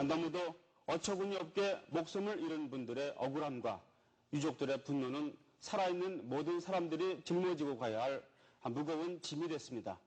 전당무도 어처구니 없게 목숨을 잃은 분들의 억울함과 유족들의 분노는 살아있는 모든 사람들이 짊어지고 가야 할 무거운 짐이 됐습니다.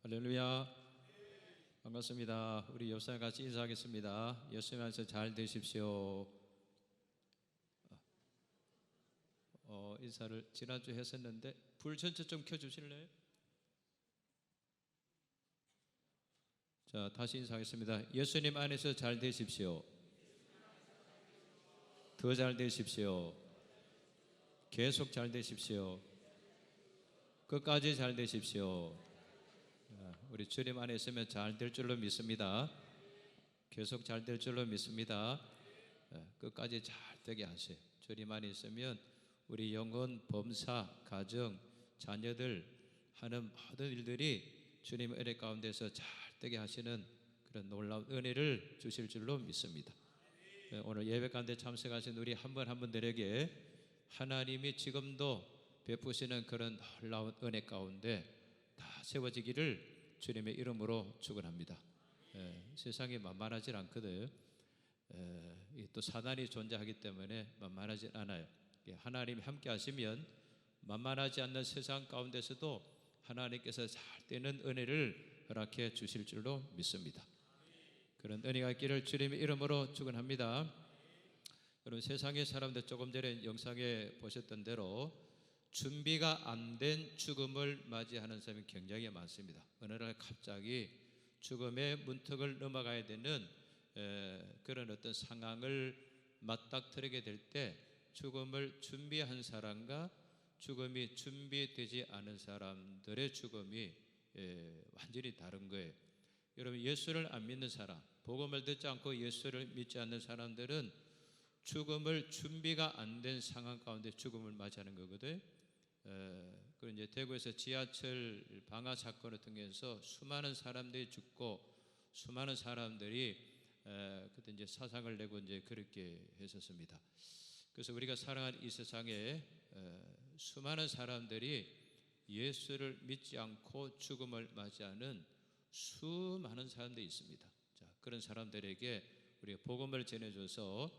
할렐루야. 반갑습니다. 우리 옆사람 같이 인사하겠습니다. 예수님 안에서 잘 되십시오. 인사를 지난주 했었는데 불 전체 좀 켜주실래요? 자, 다시 인사하겠습니다. 예수님 안에서 잘 되십시오. 더 잘 되십시오. 계속 잘 되십시오. 끝까지 잘 되십시오. 우리 주님 안에 있으면 잘 될 줄로 믿습니다. 계속 잘 될 줄로 믿습니다. 끝까지 잘 되게 하세요. 주님 안에 있으면 우리 영혼, 범사, 가정, 자녀들 하는 모든 일들이 주님의 은혜 가운데서 잘 되게 하시는 그런 놀라운 은혜를 주실 줄로 믿습니다. 오늘 예배 가운데 참석하신 우리 한 분 한 분들에게 하나님이 지금도 베푸시는 그런 놀라운 은혜 가운데 다 세워지기를 주님의 이름으로 축원합니다. 세상이 만만하지 않거든. 또 사단이 존재하기 때문에 만만하지 않아요. 하나님이 함께 하시면 만만하지 않는 세상 가운데서도 하나님께서 잘 되는 은혜를 허락해 주실 줄로 믿습니다. 그런 은혜가 있기를 주님의 이름으로 축원합니다. 여러분, 세상의 사람들 조금 전에 영상에 보셨던 대로 준비가 안 된 죽음을 맞이하는 사람이 굉장히 많습니다. 어느 날 갑자기 죽음의 문턱을 넘어가야 되는 그런 어떤 상황을 맞닥뜨리게 될 때 죽음을 준비한 사람과 죽음이 준비되지 않은 사람들의 죽음이 완전히 다른 거예요. 여러분, 예수를 안 믿는 사람, 복음을 듣지 않고 예수를 믿지 않는 사람들은 죽음을 준비가 안 된 상황 가운데 죽음을 맞이하는 거거든. 그리고 이제 대구에서 지하철 방화 사건을 통해서 수많은 사람들이 죽고 수많은 사람들이 그때 이제 사상을 내고 이제 그렇게 했었습니다. 그래서 우리가 살아가는 이 세상에 수많은 사람들이 예수를 믿지 않고 죽음을 맞이하는 수많은 사람들이 있습니다. 자, 그런 사람들에게 우리가 복음을 전해줘서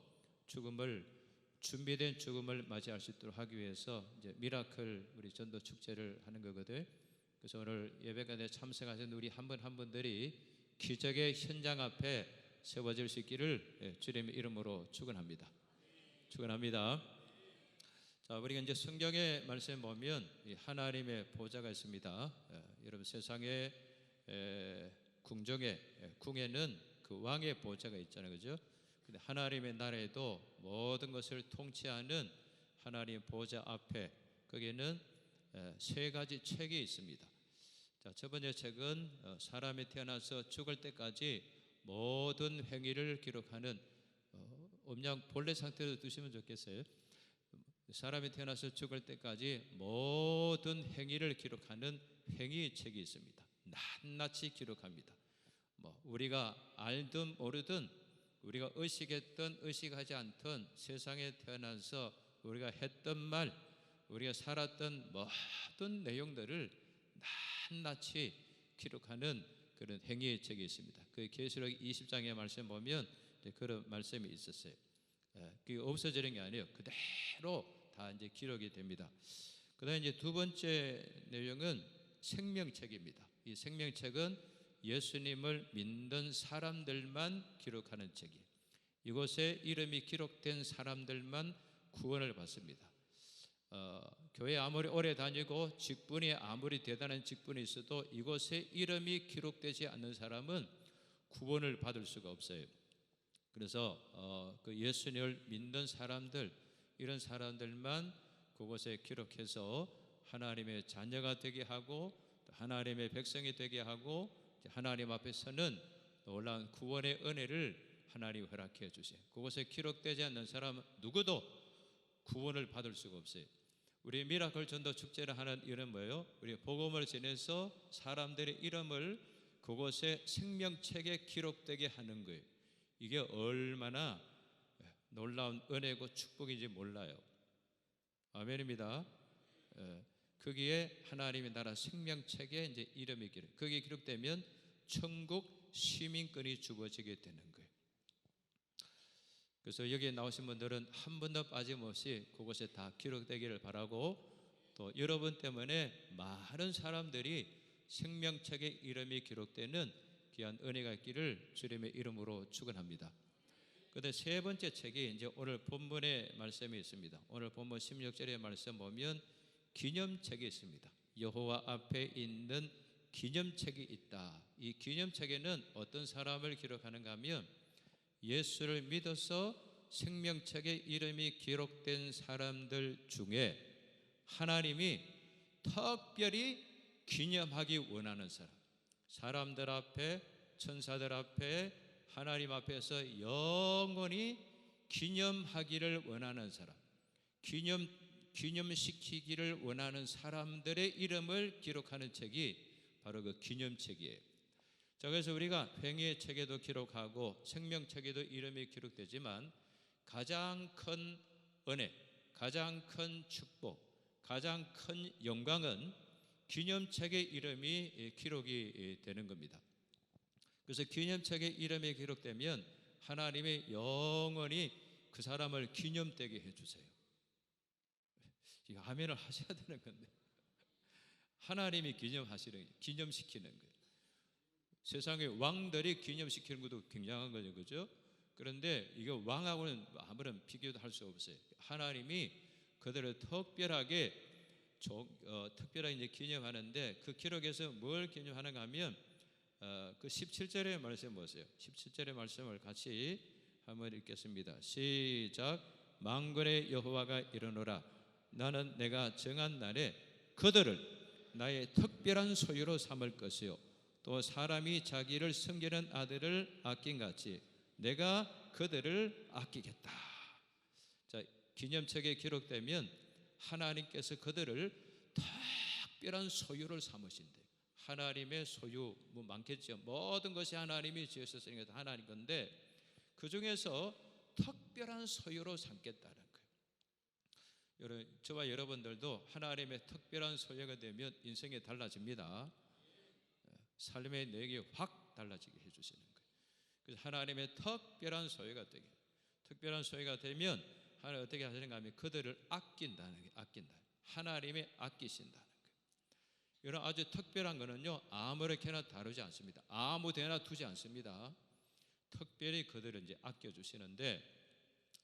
준비된 죽음을 맞이할 수 있도록 하기 위해서 이제 미라클 우리 전도 축제를 하는 거거든. 그래서 오늘 예배가에 참석하신 우리 한 분 한 분들이 기적의 현장 앞에 세워질 수 있기를 주님의 이름으로 축원합니다. 축원합니다. 자, 우리가 이제 성경의 말씀에 보면 하나님의 보좌가 있습니다. 여러분 세상의 궁에는 그 왕의 보좌가 있잖아요, 그죠? 근데 하나님의 나라에도 모든 것을 통치하는 하나님 보좌 앞에 거기에는 세 가지 책이 있습니다. 자, 첫 번째 책은 사람이 태어나서 죽을 때까지 모든 행위를 기록하는 음량 본래 상태로 두시면 좋겠어요. 사람이 태어나서 죽을 때까지 모든 행위를 기록하는 행위 책이 있습니다. 낱낱이 기록합니다. 우리가 알든 모르든 우리가 의식했든 의식하지 않든 세상에 태어나서 우리가 했던 말, 우리가 살았던 모든 내용들을 낱낱이 기록하는 그런 행위의 책이 있습니다. 그 계시록 20장의 말씀 보면 그런 말씀이 있었어요. 그게 없어지는 게 아니에요. 그대로 다 이제 기록이 됩니다. 그다음에 이제 두 번째 내용은 생명책입니다. 이 생명책은 예수님을 믿는 사람들만 기록하는 책이에요. 이곳에 이름이 기록된 사람들만 구원을 받습니다. 교회 아무리 오래 다니고 직분이 아무리 대단한 직분이 있어도 이곳에 이름이 기록되지 않는 사람은 구원을 받을 수가 없어요. 그래서 그 예수님을 믿는 사람들, 이런 사람들만 그곳에 기록해서 하나님의 자녀가 되게 하고 하나님의 백성이 되게 하고 하나님 앞에서는 놀라운 구원의 은혜를 하나님 허락해 주세요. 그곳에 기록되지 않는 사람 누구도 구원을 받을 수가 없어요. 우리 미라클 전도 축제를 하는 이유는 뭐예요? 우리 복음을 전해서 사람들의 이름을 그곳에 생명책에 기록되게 하는 거예요. 이게 얼마나 놀라운 은혜고 축복인지 몰라요. 아멘입니다. 거기에 하나님의 나라 생명책에 이제 이름이 거기에 기록되면 천국 시민권이 주어지게 되는 거예요. 그래서 여기에 나오신 분들은 한 번도 빠짐없이 그곳에 다 기록되기를 바라고, 또 여러분 때문에 많은 사람들이 생명책에 이름이 기록되는 귀한 은혜가 있기를 주님의 이름으로 축원합니다. 그런데 세 번째 책이 이제 오늘 본문의 말씀이 있습니다. 오늘 본문 16절의 말씀 보면 기념책이 있습니다. 여호와 앞에 있는 기념책이 있다. 이 기념책에는 어떤 사람을 기록하는가 하면 예수를 믿어서 생명책에 이름이 기록된 사람들 중에 하나님이 특별히 기념하기 원하는 사람, 사람들 앞에, 천사들 앞에, 하나님 앞에서 영원히 기념하기를 원하는 사람, 기념시키기를 원하는 사람들의 이름을 기록하는 책이 바로 그 기념책이에요. 자, 그래서 우리가 행위의 책에도 기록하고 생명책에도 이름이 기록되지만 가장 큰 은혜, 가장 큰 축복, 가장 큰 영광은 기념책의 이름이 기록이 되는 겁니다. 그래서 기념책에 이름이 기록되면 하나님이 영원히 그 사람을 기념되게 해주세요. 이거 아멘을 하셔야 되는 건데 하나님이 기념시키는 거예요. 세상의 왕들이 기념시키는 것도 굉장한 거죠, 그죠? 그런데 이거 왕하고는 아무런 비교도 할 수 없어요. 하나님이 그들을 특별하게 이제 기념하는데 그 기록에서 뭘 기념하는가 하면 그 17절의 말씀 보세요. 17절의 말씀을 같이 한번 읽겠습니다. 시작. 만군의 여호와가 이르노라. 나는 내가 정한 날에 그들을 나의 특별한 소유로 삼을 것이요 또 사람이 자기를 섬기는 아들을 아낀같이 내가 그들을 아끼겠다. 자, 기념책에 기록되면 하나님께서 그들을 특별한 소유를 삼으신대. 하나님의 소유 뭐 많겠죠. 모든 것이 하나님이 지으셨으니까 하나님 건데 그 중에서 특별한 소유로 삼겠다는 거예요. 저와 여러분들도 하나님의 특별한 소유가 되면 인생이 달라집니다. 삶의 내용이 확 달라지게 해주시는 거예요. 그래서 하나님의 특별한 소유가 되게, 특별한 소유가 되면 하나님 어떻게 하시는가 하면 그들을 아낀다는 게, 아낀다. 하나님이 아끼신다는 거예요. 이런 아주 특별한 거는요, 아무렇게나 다루지 않습니다. 아무 데나 두지 않습니다. 특별히 그들을 이제 아껴주시는데,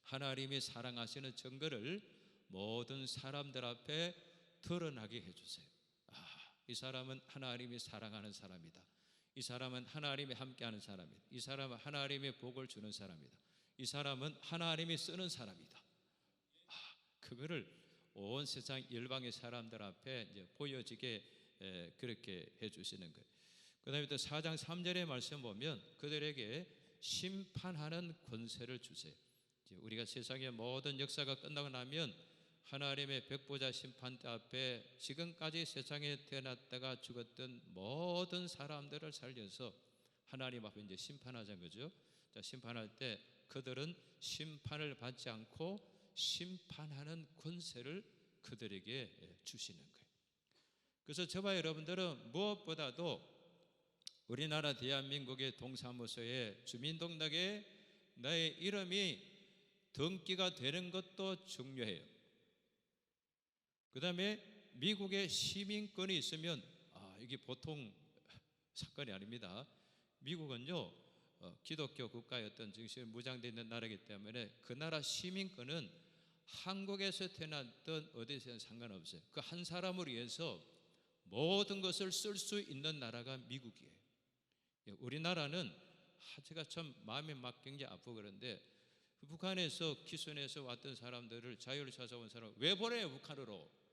하나님이 사랑하시는 증거를 모든 사람들 앞에 드러나게 해주세요. 이 사람은 하나님이 사랑하는 사람이다. 이 사람은 하나님이 함께하는 사람이다. 이 사람은 하나님의 복을 주는 사람이다. 이 사람은 하나님이 쓰는 사람이다. 그거를 온 세상 열방의 사람들 앞에 이제 보여지게 그렇게 해주시는 거예요. 그 다음에 또 4장 3절의 말씀 보면 그들에게 심판하는 권세를 주세요. 이제 우리가 세상의 모든 역사가 끝나고 나면 하나님의 백보자 심판대 앞에 지금까지 세상에 태어났다가 죽었던 모든 사람들을 살려서 하나님 앞에 이제 심판하자는 거죠. 자, 심판할 때 그들은 심판을 받지 않고 심판하는 권세를 그들에게 주시는 거예요. 그래서 저와 여러분들은 무엇보다도 우리나라 대한민국의 동사무소에 주민등록에 나의 이름이 등기가 되는 것도 중요해요. 그 다음에 미국의 시민권이 있으면 이게 보통 사건이 아닙니다. 미국은요, 기독교 국가의 어떤 정신이 무장되어 있는 나라이기 때문에 그 나라 시민권은 한국에서 태어났던 어디서든 상관없어요. 그 한 사람을 위해서 모든 것을 쓸 수 있는 나라가 미국이에요. 우리나라는 제가 참 마음이 막 굉장히 아프고 그런데 북한에서 기순에서 왔던 사람들을 자유를 찾아온 사람 왜 보내요? 북한으로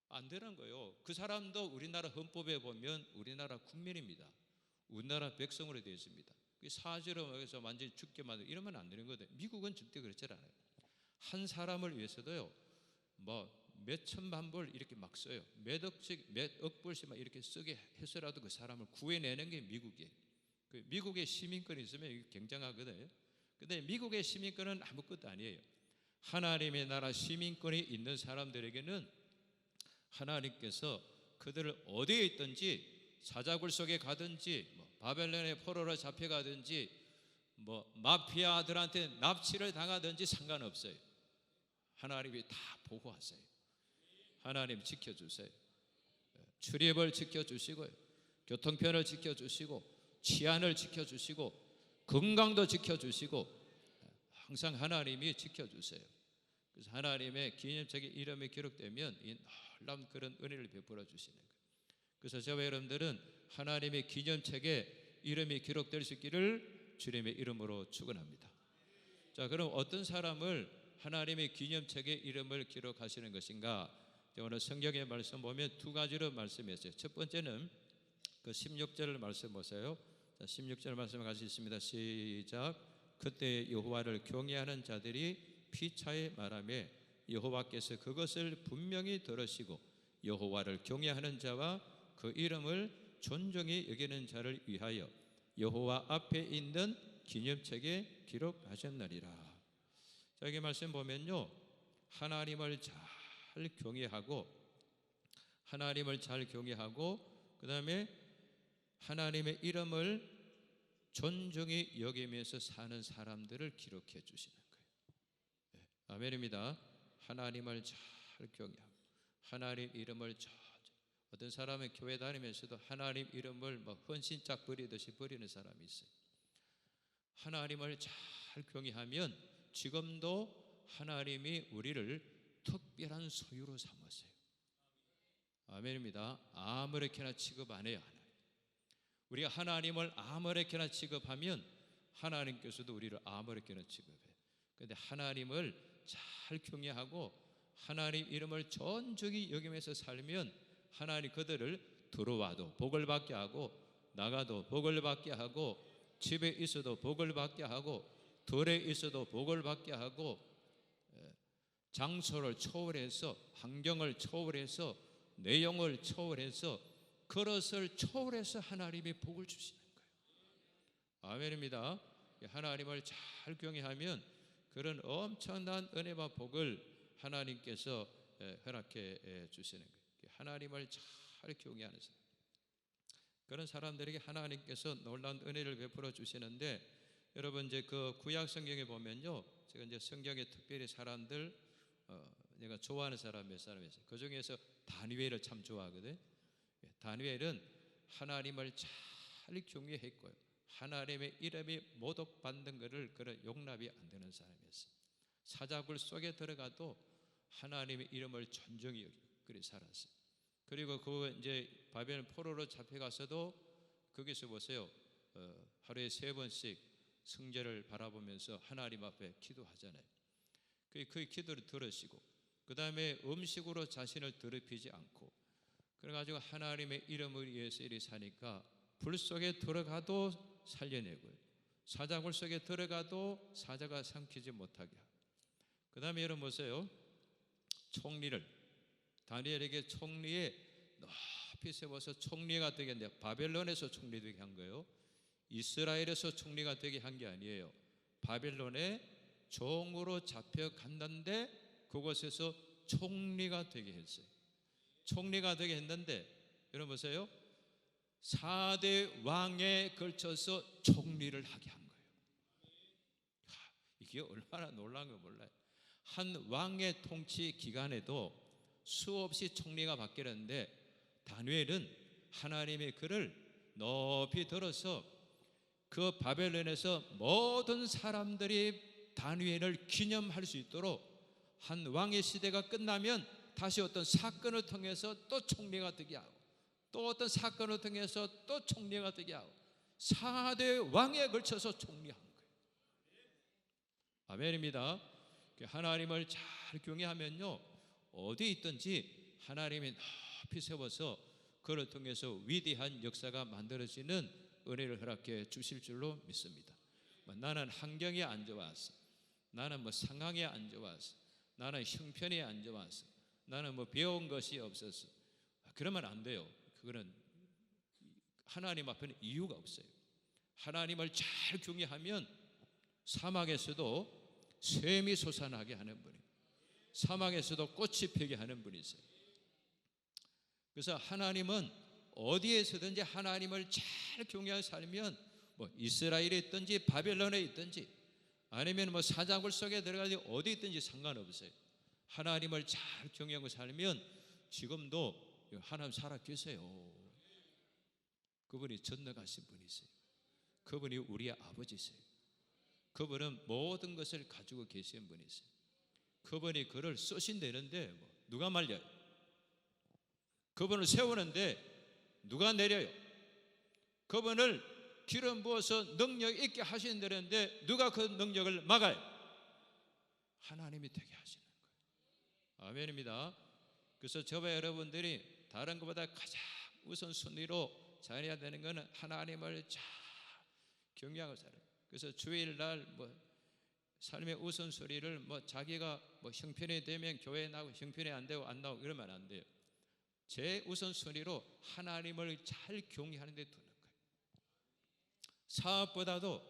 안 되는 거예요. 그 사람도 우리나라 헌법에 보면 우리나라 국민입니다. 우리나라 백성으로 되어 있습니다. 사지로 해서 완전히 죽게 만들고 이러면 안 되는 거거든요. 미국은 절대 그렇지 않아요. 한 사람을 위해서도요, 뭐 몇 천만 불 이렇게 막 써요. 몇 억 불씩 막 이렇게 쓰게 해서라도 그 사람을 구해내는 게 미국이에요. 미국의 시민권이 있으면 이게 굉장하거든요. 근데 미국의 시민권은 아무것도 아니에요. 하나님의 나라 시민권이 있는 사람들에게는 하나님께서 그들을 어디에 있든지 사자굴 속에 가든지 바벨론의 포로로 잡혀가든지 마피아들한테 납치를 당하든지 상관없어요. 하나님이 다 보호하세요. 하나님 지켜주세요. 출입을 지켜주시고요, 교통편을 지켜주시고 치안을 지켜주시고 건강도 지켜주시고 항상 하나님이 지켜주세요. 그래서 하나님의 기념책에 이름이 기록되면 이 놀라운 그런 은혜를 베풀어 주시는 거예요. 그래서 저와 여러분들은 하나님의 기념책에 이름이 기록될 수 있기를 주님의 이름으로 축원합니다. 자, 그럼 어떤 사람을 하나님의 기념책에 이름을 기록하시는 것인가? 오늘 성경의 말씀 보면 두 가지로 말씀했어요. 첫 번째는 그 16절을 말씀 보세요. 자, 16절 말씀 같이 있습니다. 시작. 그때 여호와를 경외하는 자들이 피차에 말하며 여호와께서 그것을 분명히 들으시고 여호와를 경외하는 자와 그 이름을 존중히 여기는 자를 위하여 여호와 앞에 있는 기념책에 기록하셨느니라. 자, 여기 말씀 보면요, 하나님을 잘 경외하고 그 다음에 하나님의 이름을 존중히 여기면서 사는 사람들을 기록해 주시는 거예요. 아멘입니다. 하나님을 잘 경외하고 하나님 이름을 어떤 사람은 교회 다니면서도 하나님 이름을 헌신짝 버리듯이 버리는 사람이 있어요. 하나님을 잘 경외하면 지금도 하나님이 우리를 특별한 소유로 삼으세요. 아멘입니다. 아무렇게나 취급 안 해요. 우리가 하나님을 아무렇게나 취급하면 하나님께서도 우리를 아무렇게나 취급해요. 그런데 하나님을 잘 경외하고 하나님 이름을 존중히 여기면서 살면 하나님 그들을 들어와도 복을 받게 하고 나가도 복을 받게 하고 집에 있어도 복을 받게 하고 들에 있어도 복을 받게 하고 장소를 초월해서 환경을 초월해서 내용을 초월해서 그릇을 초월해서 하나님이 복을 주시는 거예요. 아멘입니다. 하나님을 잘 경외하면 그런 엄청난 은혜와 복을 하나님께서 허락해 주시는 거예요. 하나님을 잘 경외하는 사람, 그런 사람들에게 하나님께서 놀라운 은혜를 베풀어 주시는데, 여러분 이제 그 구약 성경에 보면요, 제가 이제 성경에 특별히 사람들 내가 좋아하는 사람 몇 사람이 있어요. 그 중에서 다니엘을 참 좋아하거든. 다니엘은 하나님을 잘 경외했고요, 하나님의 이름이 모독받는 것을 그런 용납이 안 되는 사람이었어요. 사자굴 속에 들어가도 하나님의 이름을 존중히 여기고 그리 살았어요. 그리고 그 이제 바벨론 포로로 잡혀가서도 거기서 보세요, 하루에 3번씩 성전을 바라보면서 하나님 앞에 기도하잖아요. 그 기도를 들으시고, 그 다음에 음식으로 자신을 더럽히지 않고, 그래가지고 하나님의 이름을 위해서 이리 사니까 불 속에 들어가도 살려내고요, 사자굴 속에 들어가도 사자가 삼키지 못하게 하고, 그 다음에 여러분 보세요, 총리를 다니엘에게 총리에 높이 세워서 총리가 되게 했는데, 바벨론에서 총리 되게 한 거예요. 이스라엘에서 총리가 되게 한 게 아니에요. 바벨론에 종으로 잡혀갔는데 그곳에서 총리가 되게 했어요. 총리가 되게 했는데 여러분 보세요, 4대 왕에 걸쳐서 총리를 하게 한 거예요. 이게 얼마나 놀라운 거 몰라요. 한 왕의 통치 기간에도 수없이 총리가 바뀌었는데, 다니엘은 하나님의 글을 높이 들어서 그 바벨론에서 모든 사람들이 다니엘을 기념할 수 있도록 한 왕의 시대가 끝나면 다시 어떤 사건을 통해서 또 총리가 되게 하고, 또 어떤 사건을 통해서 또 총리가 되게 하고, 4대 왕에 걸쳐서 총리한 거예요. 아멘입니다. 하나님을 잘 경외하면요, 어디 있든지 하나님이 높이 세워서 그를 통해서 위대한 역사가 만들어지는 은혜를 허락해 주실 줄로 믿습니다. 나는 환경이 안 좋아서, 나는 뭐 상황이 안 좋아서, 나는 형편이 안 좋아서, 나는 뭐 배운 것이 없어서, 그러면 안 돼요. 그거는 하나님 앞에는 이유가 없어요. 하나님을 잘 경외하면 사막에서도 샘이 솟아나게 하는 분이, 사막에서도 꽃이 피게 하는 분이세요. 그래서 하나님은 어디에서든지 하나님을 잘 경외하며 살면, 뭐 이스라엘에 있든지 바벨론에 있든지 아니면 뭐 사자굴 속에 들어가서 어디 있든지 상관없어요. 하나님을 잘 경외하고 살면 지금도 하나님 살아 계세요. 그분이 전능하신 분이세요. 그분이 우리의 아버지세요. 그분은 모든 것을 가지고 계신 분이세요. 그분이 그를 쓰신다는데 누가 말려요? 그분을 세우는데 누가 내려요? 그분을 기름 부어서 능력 있게 하신다는데 누가 그 능력을 막아요? 하나님이 되게 하시는 거예요. 아멘입니다. 그래서 저와 여러분들이 다른 것보다 가장 우선순위로 잘해야 되는 것은 하나님을 잘 경외하고 살아요. 그래서 주일날 삶의 우선순위를 자기가 형편이 되면 교회에 나오고 형편이 안 되고 안 나오고 이러면 안 돼요. 제 우선순위로 하나님을 잘 경외하는 데 두는 거예요. 사업보다도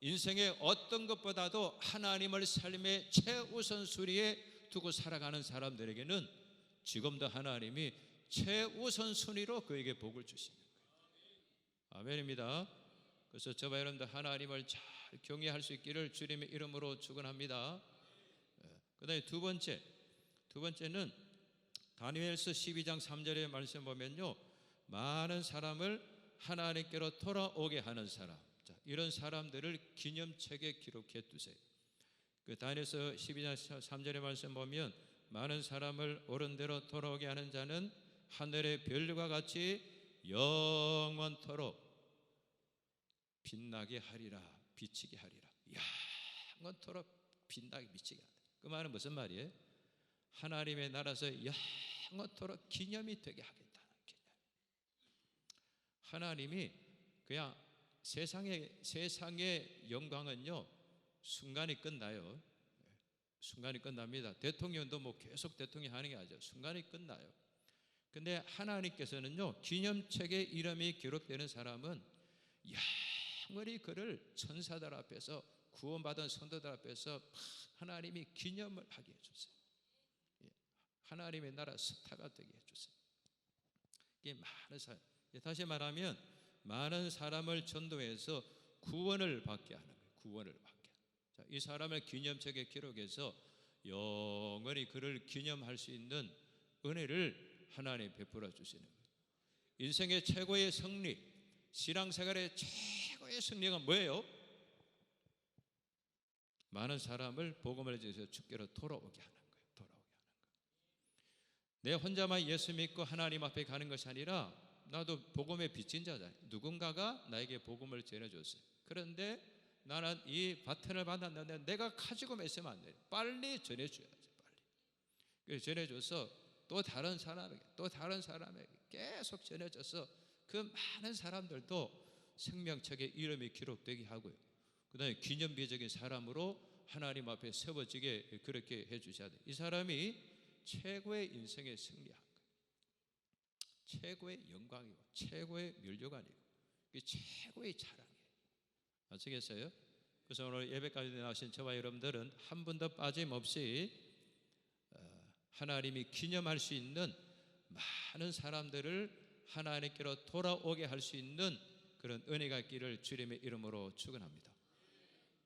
인생의 어떤 것보다도 하나님을 삶의 최우선순위에 두고 살아가는 사람들에게는 지금도 하나님이 최우선순위로 그에게 복을 주시는 거예요. 아멘입니다. 그래서 저와 여러분들 하나님을 잘 경외할 수 있기를 주님의 이름으로 축원합니다. 그 다음에 두 번째는 다니엘서 12장 3절의 말씀 보면요, 많은 사람을 하나님께로 돌아오게 하는 사람, 이런 사람들을 기념책에 기록해 두세요. 그 다니엘서 12장 3절의 말씀 보면, 많은 사람을 옳은대로 돌아오게 하는 자는 하늘의 별과 같이 영원토록 빛나게 하리라, 비치게 하리라. 영원토록 빛나게 비치게 하리라. 그 말은 무슨 말이에요? 하나님의 나라에서 영원토록 기념이 되게 하겠다는 개념. 하나님이 그냥 세상의 영광은요, 순간이 끝나요. 순간이 끝납니다. 대통령도 계속 대통령 하는 게 아니죠. 순간이 끝나요. 근데 하나님께서는요, 기념책에 이름이 기록되는 사람은 영원히 그를 천사들 앞에서, 구원받은 성도들 앞에서 하나님이 기념을 하게 해주세요. 하나님의 나라 스타가 되게 해주세요. 이게 많은 사람, 다시 말하면 많은 사람을 전도해서 구원을 받게 하는 거예요. 구원을 받게. 자, 이 사람을 기념책에 기록해서 영원히 그를 기념할 수 있는 은혜를 하나님 베풀어 주시는 거예요. 인생의 최고의 승리, 신앙생활의 최고의 승리가 뭐예요? 많은 사람을 복음을 전해서 주께로 돌아오게 하는 거예요. 돌아오게 하는 거예요. 내 혼자만 예수 믿고 하나님 앞에 가는 것이 아니라 나도 복음의 빚진 자잖아요. 누군가가 나에게 복음을 전해줬어요. 그런데 나는 이 바톤을 받았는데 내가 가지고 있으면 안 돼요. 빨리 전해줘야지. 빨리. 그래서 전해줘서 또 다른 사람에게 계속 전해져서 그 많은 사람들도 생명책에 이름이 기록되게 하고요. 그 다음에 기념비적인 사람으로 하나님 앞에 세워지게 그렇게 해주셔야 돼요. 이 사람이 최고의 인생에 승리한 거예요. 최고의 영광이고 최고의 면류관이고 최고의 자랑이에요. 아시겠어요? 그래서 오늘 예배까지 나오신 저와 여러분들은 한 분도 빠짐없이 하나님이 기념할 수 있는 많은 사람들을 하나님께로 돌아오게 할 수 있는 그런 은혜가 있기를 주님의 이름으로 축원합니다.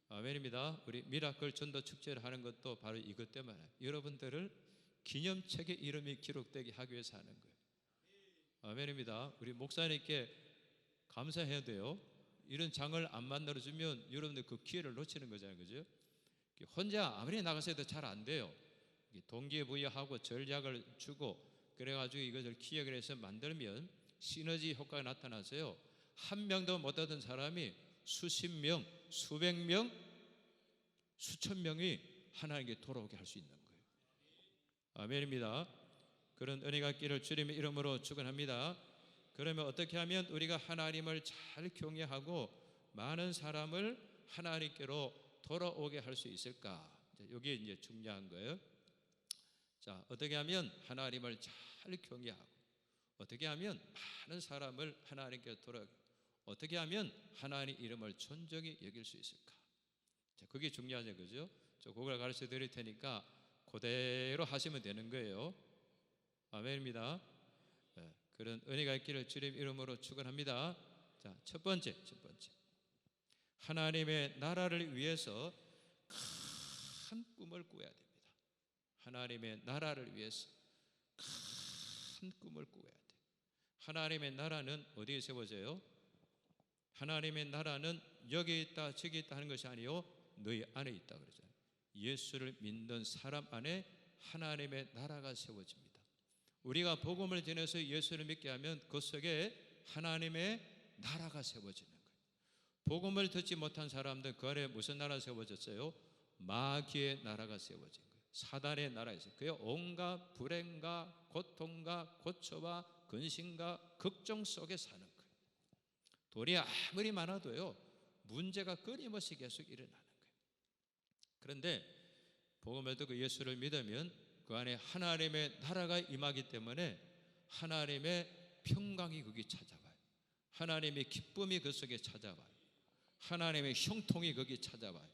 아멘입니다. 우리 미라클 전도 축제를 하는 것도 바로 이것 때문에 여러분들을 기념책에 이름이 기록되게 하기 위해서 하는 거예요. 아멘입니다. 우리 목사님께 감사해야 돼요. 이런 장을 안 만들어주면 여러분들 그 기회를 놓치는 거잖아요. 그죠? 혼자 아무리 나가서 해도 잘 안 돼요. 동기부여하고 전략을 주고 그래가지고 이것을 기획을 해서 만들면 시너지 효과가 나타나서요. 한 명도 못 얻은 사람이 수십 명, 수백 명, 수천 명이 하나님께 돌아오게 할 수 있는 거예요. 아멘입니다. 그런 은혜가 있기를 주님의 이름으로 축원합니다. 그러면 어떻게 하면 우리가 하나님을 잘 경외하고 많은 사람을 하나님께로 돌아오게 할 수 있을까? 여기 이제 중요한 거예요. 자, 어떻게 하면 하나님을 잘 경외하고 어떻게 하면 많은 사람을 하나님께 돌아오게 어떻게 하면 하나님 이름을 존중히 여길 수 있을까? 자, 그게 중요하죠, 그죠? 저 그걸 가르쳐 드릴 테니까 그대로 하시면 되는 거예요. 아멘입니다. 네, 그런 은혜가 있기를 주님 이름으로 축원합니다. 자, 첫 번째. 하나님의 나라를 위해서 큰 꿈을 꾸어야 됩니다. 하나님의 나라를 위해서 큰 꿈을 꾸어야 돼. 하나님의 나라는 어디에 세워져요? 하나님의 나라는 여기 있다 저기 있다 하는 것이 아니요 너희 안에 있다 그러잖아요. 예수를 믿는 사람 안에 하나님의 나라가 세워집니다. 우리가 복음을 전해서 예수를 믿게 하면 그 속에 하나님의 나라가 세워지는 거예요. 복음을 듣지 못한 사람들 그 안에 무슨 나라 세워졌어요? 마귀의 나라가 세워진 거예요. 사단의 나라에서 그의 온갖 불행과 고통과 고초와 근심과 걱정 속에 사는 거예요. 돈이 아무리 많아도요 문제가 끊임없이 계속 일어나는 거예요. 그런데 복음을 듣고 예수를 믿으면 그 안에 하나님의 나라가 임하기 때문에 하나님의 평강이 거기 찾아와요. 하나님의 기쁨이 그 속에 찾아와요. 하나님의 형통이 거기 찾아와요.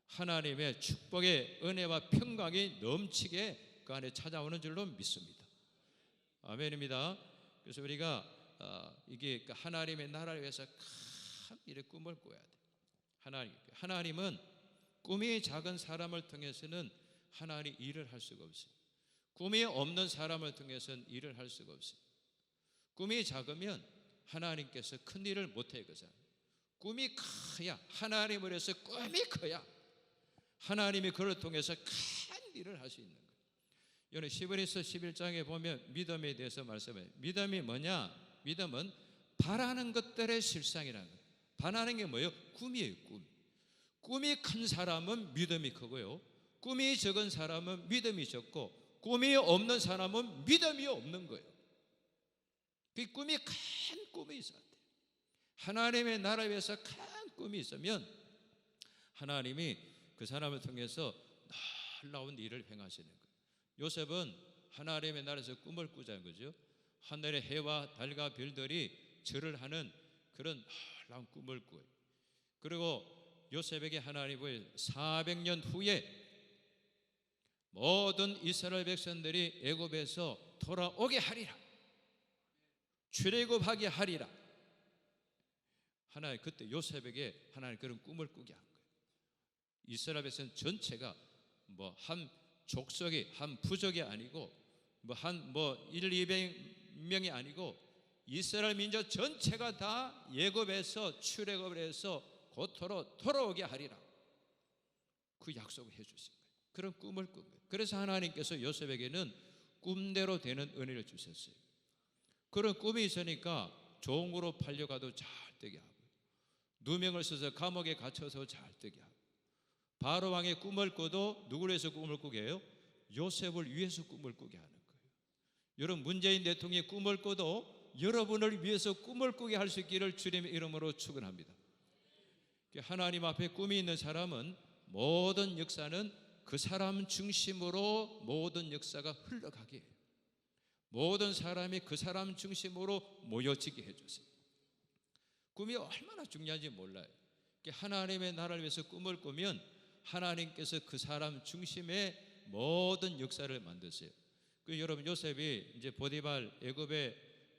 하나님의 축복의 은혜와 평강이 넘치게 그 안에 찾아오는 줄로 믿습니다. 아멘입니다. 그래서 우리가 이게 하나님의 나라를 위해서 큰 일의 꿈을 꿔야 돼. 하나님은 꿈이 작은 사람을 통해서는 하나님 일을 할 수가 없어요. 꿈이 없는 사람을 통해서는 일을 할 수가 없어요. 꿈이 작으면 하나님께서 큰 일을 못해요. 그 사람. 꿈이 커야 하나님을 해서 꿈이 커야 하나님이 그를 통해서 큰 일을 할 수 있는 거예요. 여러분 히브리서 11장에 보면 믿음에 대해서 말씀해요. 믿음이 뭐냐? 믿음은 바라는 것들의 실상이라는 거예요. 바라는 게 뭐예요? 꿈이에요. 꿈이 큰 사람은 믿음이 크고요. 꿈이 적은 사람은 믿음이 적고 꿈이 없는 사람은 믿음이 없는 거예요. 그 꿈이 큰 꿈이 있어야 돼요. 하나님의 나라에 위해서 큰 꿈이 있으면 하나님이 그 사람을 통해서 놀라운 일을 행하시는 거예요. 요셉은 하나님의 나라에서 꿈을 꾸자는 거죠. 하늘의 해와 달과 별들이 절을 하는 그런 놀라운 꿈을 꾸어요. 그리고 요셉에게 하나님이 400년 후에 모든 이스라엘 백성들이 애굽에서 돌아오게 하리라, 출애굽하게 하리라. 하나님 그때 요셉에게 하나님 그런 꿈을 꾸게 한 거예요. 이스라엘 백성 전체가 뭐 한 족속이 한 부족이 아니고 뭐 한 200명이 아니고 이스라엘 민족 전체가 다 애굽에서 출애굽을 해서 고토로 돌아오게 하리라. 그 약속을 해 주신 거예요. 그런 꿈을 꾼 거예요. 그래서 하나님께서 요셉에게는 꿈대로 되는 은혜를 주셨어요. 그런 꿈이 있으니까 종으로 팔려가도 잘 되게 하고, 누명을 써서 감옥에 갇혀서 잘 되게 하고, 바로 왕의 꿈을 꿔도 누구를 위해서 꿈을 꾸게 해요? 요셉을 위해서 꿈을 꾸게 하는 거예요. 여러분, 문재인 대통령이 꿈을 꿔도 여러분을 위해서 꿈을 꾸게 할 수 있기를 주님의 이름으로 축원합니다. 하나님 앞에 꿈이 있는 사람은 모든 역사는 그 사람 중심으로 모든 역사가 흘러가게 해요. 모든 사람이 그 사람 중심으로 모여지게 해주세요. 꿈이 얼마나 중요한지 몰라요. 하나님의 나라를 위해서 꿈을 꾸면 하나님께서 그 사람 중심의 모든 역사를 만드세요. 여러분, 요셉이 이제 보디발, 애굽의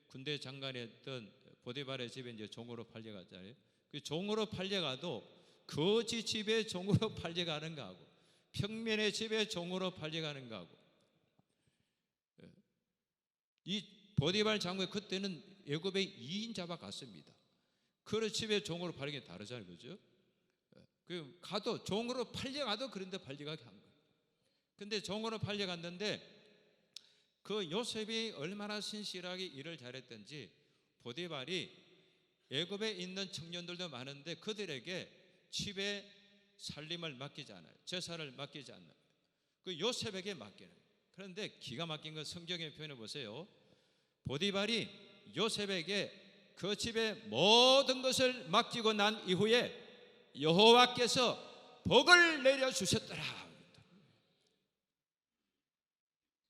군대 장관이었던 보디발의 집에 이제 종으로 팔려갔잖아요. 그 종으로 팔려가도 거지 집에 종으로 팔려가는 거하고 평면의 집에 종으로 팔려가는 거하고, 이 보디발 장군이 그때는 애굽의 2인 잡아 갔습니다. 그 집에 종으로 팔린 게 다르잖아요, 그죠? 그 가도 종으로 팔려가도 그런데 팔려가게 한 거예요. 근데 종으로 팔려갔는데 그 요셉이 얼마나 신실하게 일을 잘했던지 보디발이 애굽에 있는 청년들도 많은데 그들에게 집에 살림을 맡기지 않아요. 제사를 맡기지 않아요. 그 요셉에게 맡기는 거예요. 그런데 기가 막힌 건 성경의 표현을 보세요. 보디발이 요셉에게 그 집의 모든 것을 맡기고 난 이후에 여호와께서 복을 내려 주셨더라.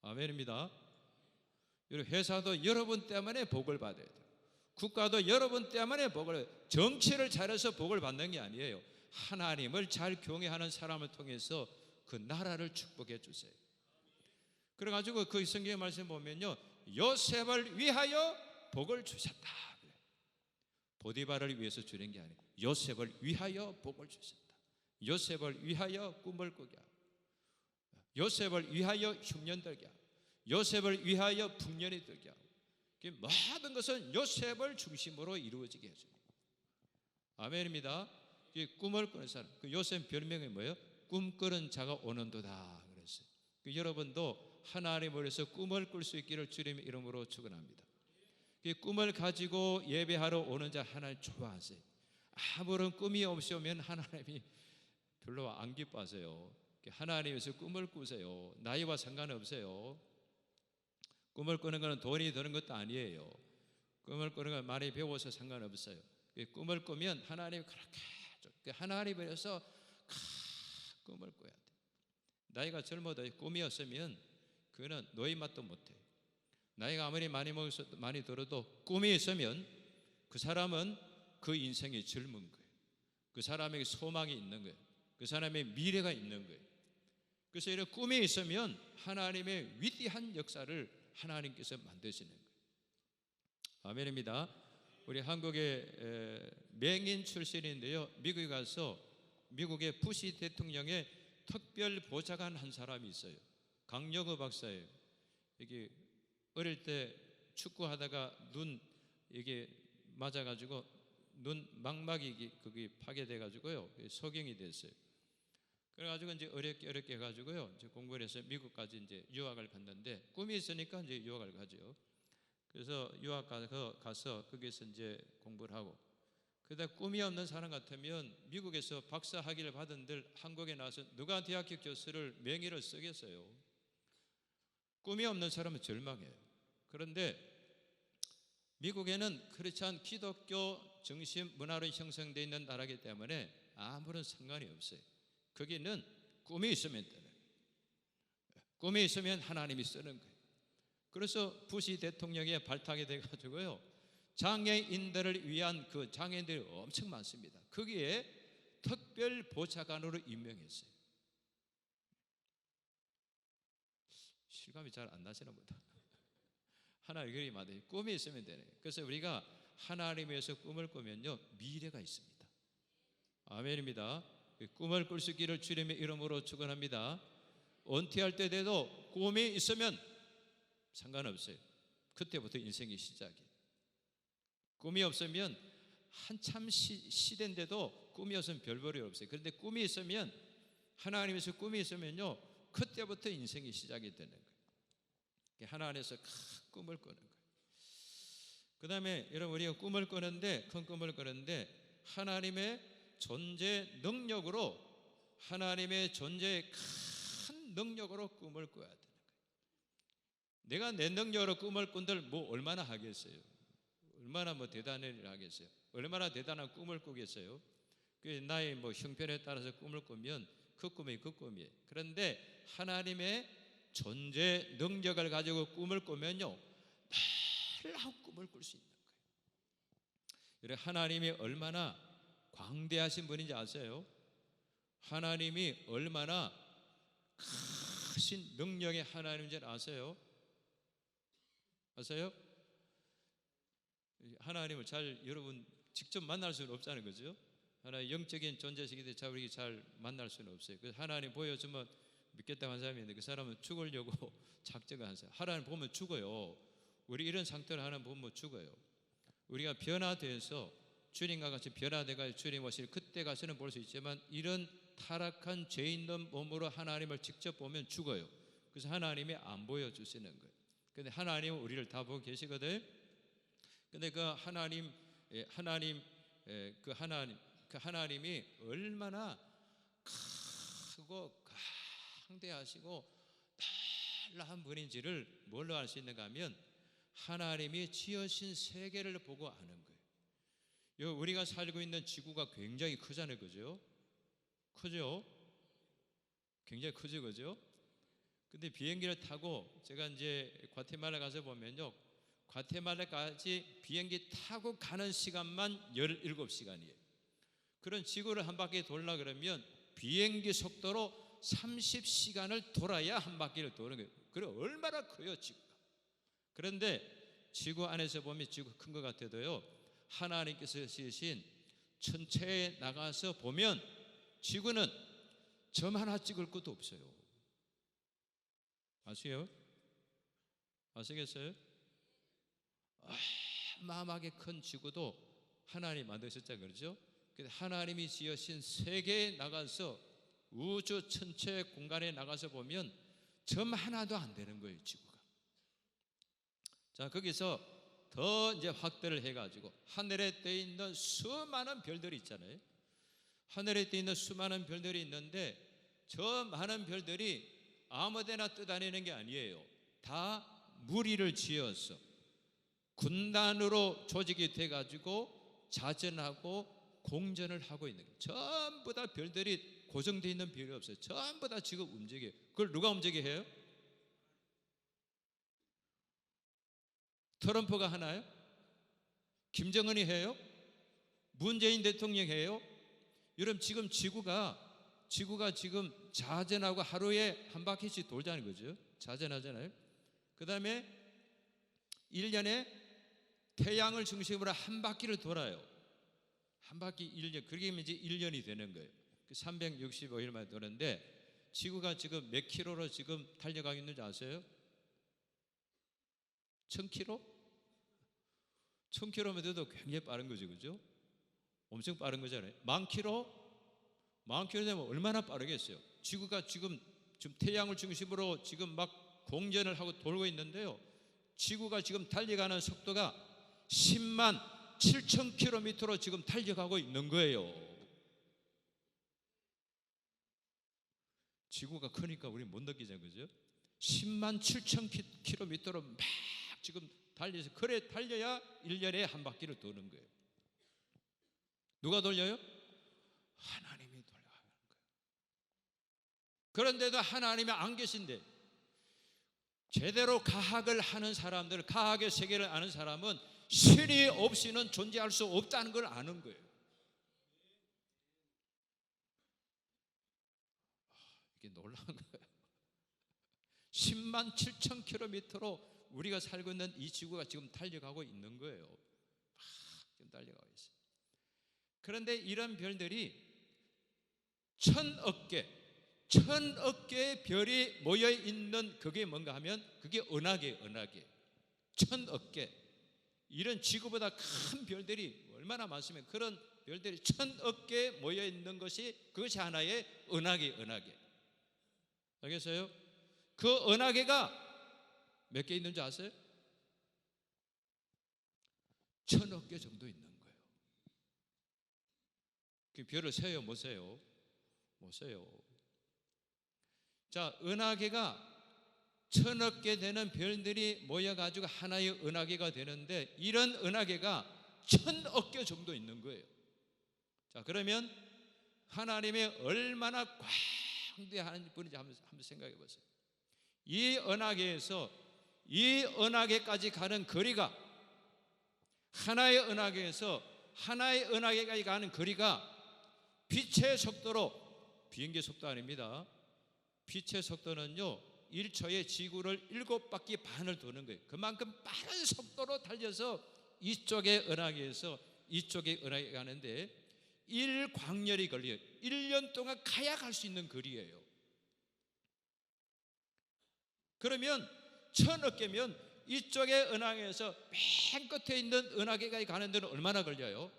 아멘입니다. 회사도 여러분 때문에 복을 받아야 돼요. 국가도 여러분 때문에 복을, 정치를 잘해서 복을 받는 게 아니에요. 하나님을 잘 경외하는 사람을 통해서 그 나라를 축복해 주세요. 그래가지고 그 성경의 말씀 보면요, 요셉을 위하여 복을 주셨다. 보디발을 위해서 주는 게 아니고 요셉을 위하여 복을 주셨다. 요셉을 위하여 꿈을 꾸게 하고, 요셉을 위하여 흉년 들게 하고, 요셉을 위하여 풍년이 들게 하고, 모든 것은 요셉을 중심으로 이루어지게 해줍니다. 아멘입니다. 꿈을 꾸는 사람, 그 요셉 별명이 뭐예요? 꿈꾸는 자가 오는도다 그랬어요. 여러분도 하나님을 위해서 꿈을 꿀 수 있기를 주님의 이름으로 축원합니다. 꿈을 가지고 예배하러 오는 자 하나님 좋아하세요. 아무런 꿈이 없이 오면 하나님이 별로 안 기뻐하세요. 하나님에서 꿈을 꾸세요. 나이와 상관없어요. 꿈을 꾸는 것은 돈이 드는 것도 아니에요. 꿈을 꾸는 건 많이 배워서 상관없어요. 꿈을 꾸면 하나님이 그렇게 하나님을 위해서 꿈을 꿔야 돼. 나이가 젊어도 꿈이 없으면 그거는 노인 맛도 못해. 나이가 아무리 많이 먹어서 많이 들어도 꿈이 있으면 그 사람은 그 인생이 젊은 거예요. 그 사람에게 소망이 있는 거예요. 그 사람의 미래가 있는 거예요. 그래서 이런 꿈이 있으면 하나님의 위대한 역사를 하나님께서 만드시는 거예요. 아멘입니다. 우리 한국의 맹인 출신인데요, 미국에 가서 미국의 부시 대통령의 특별 보좌관 한 사람이 있어요. 강영우 박사예요. 이게 어릴 때 축구하다가 눈 이게 맞아가지고 눈 망막이 거기 파괴돼가지고요, 소경이 됐어요. 그래가지고 이제 어렵게 해가지고요, 이제 공부를 해서 미국까지 이제 유학을 갔는데 꿈이 있으니까 이제 유학을 가죠. 그래서 유학 가서 거기서 이제 공부를 하고, 그러다 꿈이 없는 사람 같으면 미국에서 박사 학위를 받은들 한국에 나와서 누가 대학교 교수를 명의를 쓰겠어요? 꿈이 없는 사람은 절망해요. 그런데 미국에는 크리스찬 기독교 정신 문화로 형성되어 있는 나라이기 때문에 아무런 상관이 없어요. 거기는 꿈이 있으면 되는 거예요. 꿈이 있으면 하나님이 쓰는 거예요. 그래서 부시 대통령이 발탁이 돼가지고요, 장애인들을 위한 그 장애인들이 엄청 많습니다. 거기에 특별 보좌관으로 임명했어요. 실감이 잘 안 나시나 보다. 하나님 그림이 맞아요. 꿈이 있으면 되네. 그래서 우리가 하나님에서 꿈을 꾸면요, 미래가 있습니다. 아멘입니다. 꿈을 꿀 수 있기를 주님의 이름으로 축원합니다. 은퇴할 때 돼도 꿈이 있으면 상관없어요. 그때부터 인생의 시작이에요. 꿈이 없으면 한참 시대인데도 꿈이 없으면 별 볼이 없어요. 그런데 꿈이 있으면, 하나님에서 꿈이 있으면요, 그때부터 인생의 시작이 되는 거예요. 하나 안에서 큰 꿈을 꾸는 거예요. 그 다음에 여러분, 우리가 꿈을 꾸는데, 큰 꿈을 꾸는데 하나님의 존재 능력으로, 하나님의 존재의 큰 능력으로 꿈을 꿔야 되는 거예요. 내가 내 능력으로 꿈을 꾼들 뭐 얼마나 하겠어요? 얼마나 뭐 대단한 일을 하겠어요? 얼마나 대단한 꿈을 꾸겠어요? 그 나의 뭐 형편에 따라서 꿈을 꾸면 그 꿈이 그 꿈이에요. 그런데 하나님의 존재 능력을 가지고 꿈을 꾸면요, 놀라운 꿈을 꿀 수 있는 거예요. 여러분, 하나님이 얼마나 광대하신 분인지 아세요? 하나님이 얼마나 크신 능력의 하나님인지 아세요? 아세요? 하나님을 잘 여러분 직접 만날 수는 없다는 거죠. 하나님 영적인 존재시기 때문에 잘 우리 잘 만날 수는 없어요. 그래서 하나님 보여주면 믿겠다고 한 사람이 있는데 그 사람은 죽으려고 작정을 한 사람. 하나님 보면 죽어요. 우리 이런 상태로 하나님 보면 죽어요. 우리가 변화돼서 주님과 같이 변화돼가 주님 오실 그때 가서는 볼 수 있지만, 이런 타락한 죄 있는 몸으로 하나님을 직접 보면 죽어요. 그래서 하나님이 안 보여주시는 거예요. 근데 하나님은 우리를 다 보고 계시거든. 근데 그 하나님이 얼마나 크고 강대하시고 놀라운 분인지를 뭘로 알 수 있는가 하면, 하나님이 지으신 세계를 보고 아는 거예요. 우리가 살고 있는 지구가 굉장히 크잖아요. 그죠? 크죠? 굉장히 크죠. 그죠? 근데 비행기를 타고 제가 이제 과테말라 가서 보면요, 과테말라까지 비행기 타고 가는 시간만 17시간이에요. 그런 지구를 한 바퀴 돌라 그러면 비행기 속도로 30시간을 돌아야 한 바퀴를 도는 거예요. 그래 얼마나 커요, 지구가. 그런데 지구 안에서 보면 지구가 큰 것 같아도요, 하나님께서 지으신 천체에 나가서 보면 지구는 점 하나 찍을 것도 없어요. 아세요? 아시겠어요? 어마어마하게 큰 지구도 하나님 만드셨잖아요. 그렇죠? 하나님이 지으신 세계에 나가서 우주 천체 공간에 나가서 보면 점 하나도 안 되는 거예요, 지구가. 자, 거기서 더 이제 확대를 해가지고 하늘에 떠 있는 수많은 별들이 있잖아요. 하늘에 떠 있는 수많은 별들이 있는데, 저 많은 별들이 아무데나 떠다니는 게 아니에요. 다 무리를 지어서 군단으로 조직이 돼가지고 자전하고 공전을 하고 있는 거예요. 전부 다 별들이 고정되어 있는 별이 없어요. 전부 다 지금 움직여요. 그걸 누가 움직이게 해요? 트럼프가 하나요? 김정은이 해요? 문재인 대통령이 해요? 여러분, 지금 지구가 지금 자전하고 하루에 한 바퀴씩 돌자는 거죠. 자전하잖아요. 그 다음에 1년에 태양을 중심으로 한 바퀴를 돌아요. 한 바퀴 1년, 그게 이제 1년이 되는 거예요. 365일 만에 도는데, 지구가 지금 몇 킬로로 지금 달려가고 있는지 아세요? 1000킬로? 1000킬로미터도 굉장히 빠른 거죠. 그죠? 엄청 빠른 거잖아요. 10,000킬로? 10,000킬로 되면 얼마나 빠르겠어요? 지구가 지금 태양을 중심으로 지금 막 공전을 하고 돌고 있는데요, 지구가 지금 달려가는 속도가 10만 7,000km로 지금 달려가고 있는 거예요. 지구가 크니까 우리 못 느끼잖아요. 그죠? 10만 7,000km로 막 지금 달려서, 그래 달려야 1년에 한 바퀴를 도는 거예요. 누가 돌려요? 하나님이 돌려가는 거예요. 그런데도 하나님이 안 계신데, 제대로 과학을 하는 사람들, 과학의 세계를 아는 사람은 신이 없이는 존재할 수 없다는 걸 아는 거예요. 이게 놀라운 거예요. 10만 7천 킬로미터로 우리가 살고 있는 이 지구가 지금 달려가고 있는 거예요. 막 지금 달려가고 있어요. 그런데 이런 별들이 천억 개의 별이 모여 있는 그게 뭔가 하면 그게 은하계. 천억 개. 이런 지구보다 큰 별들이 얼마나 많으면 그런 별들이 천억 개 모여 있는 그것이 하나의 은하계. 알겠어요? 그 은하계가 몇 개 있는 줄 아세요? 천억 개 정도 있는 거예요. 그 별을 세요, 못 세요? 못 세요. 자, 은하계가 천억 개 되는 별들이 모여가지고 하나의 은하계가 되는데 이런 은하계가 천억 개 정도 있는 거예요. 자, 그러면 하나님이 얼마나 광대한 분인지 한번 생각해 보세요. 이 은하계에서 이 은하계까지 가는 거리가 하나의 은하계에서 하나의 은하계까지 가는 거리가 빛의 속도로, 비행기 속도 아닙니다. 빛의 속도는요 1초에 지구를 7바퀴 반을 도는 거예요. 그만큼 빠른 속도로 달려서 이쪽의 은하계에서 이쪽의 은하계에 가는데 1광년이 걸려요. 1년 동안 가야 갈 수 있는 거리예요. 그러면 천억 개면 이쪽의 은하계에서 맨 끝에 있는 은하계까지 가는 데는 얼마나 걸려요?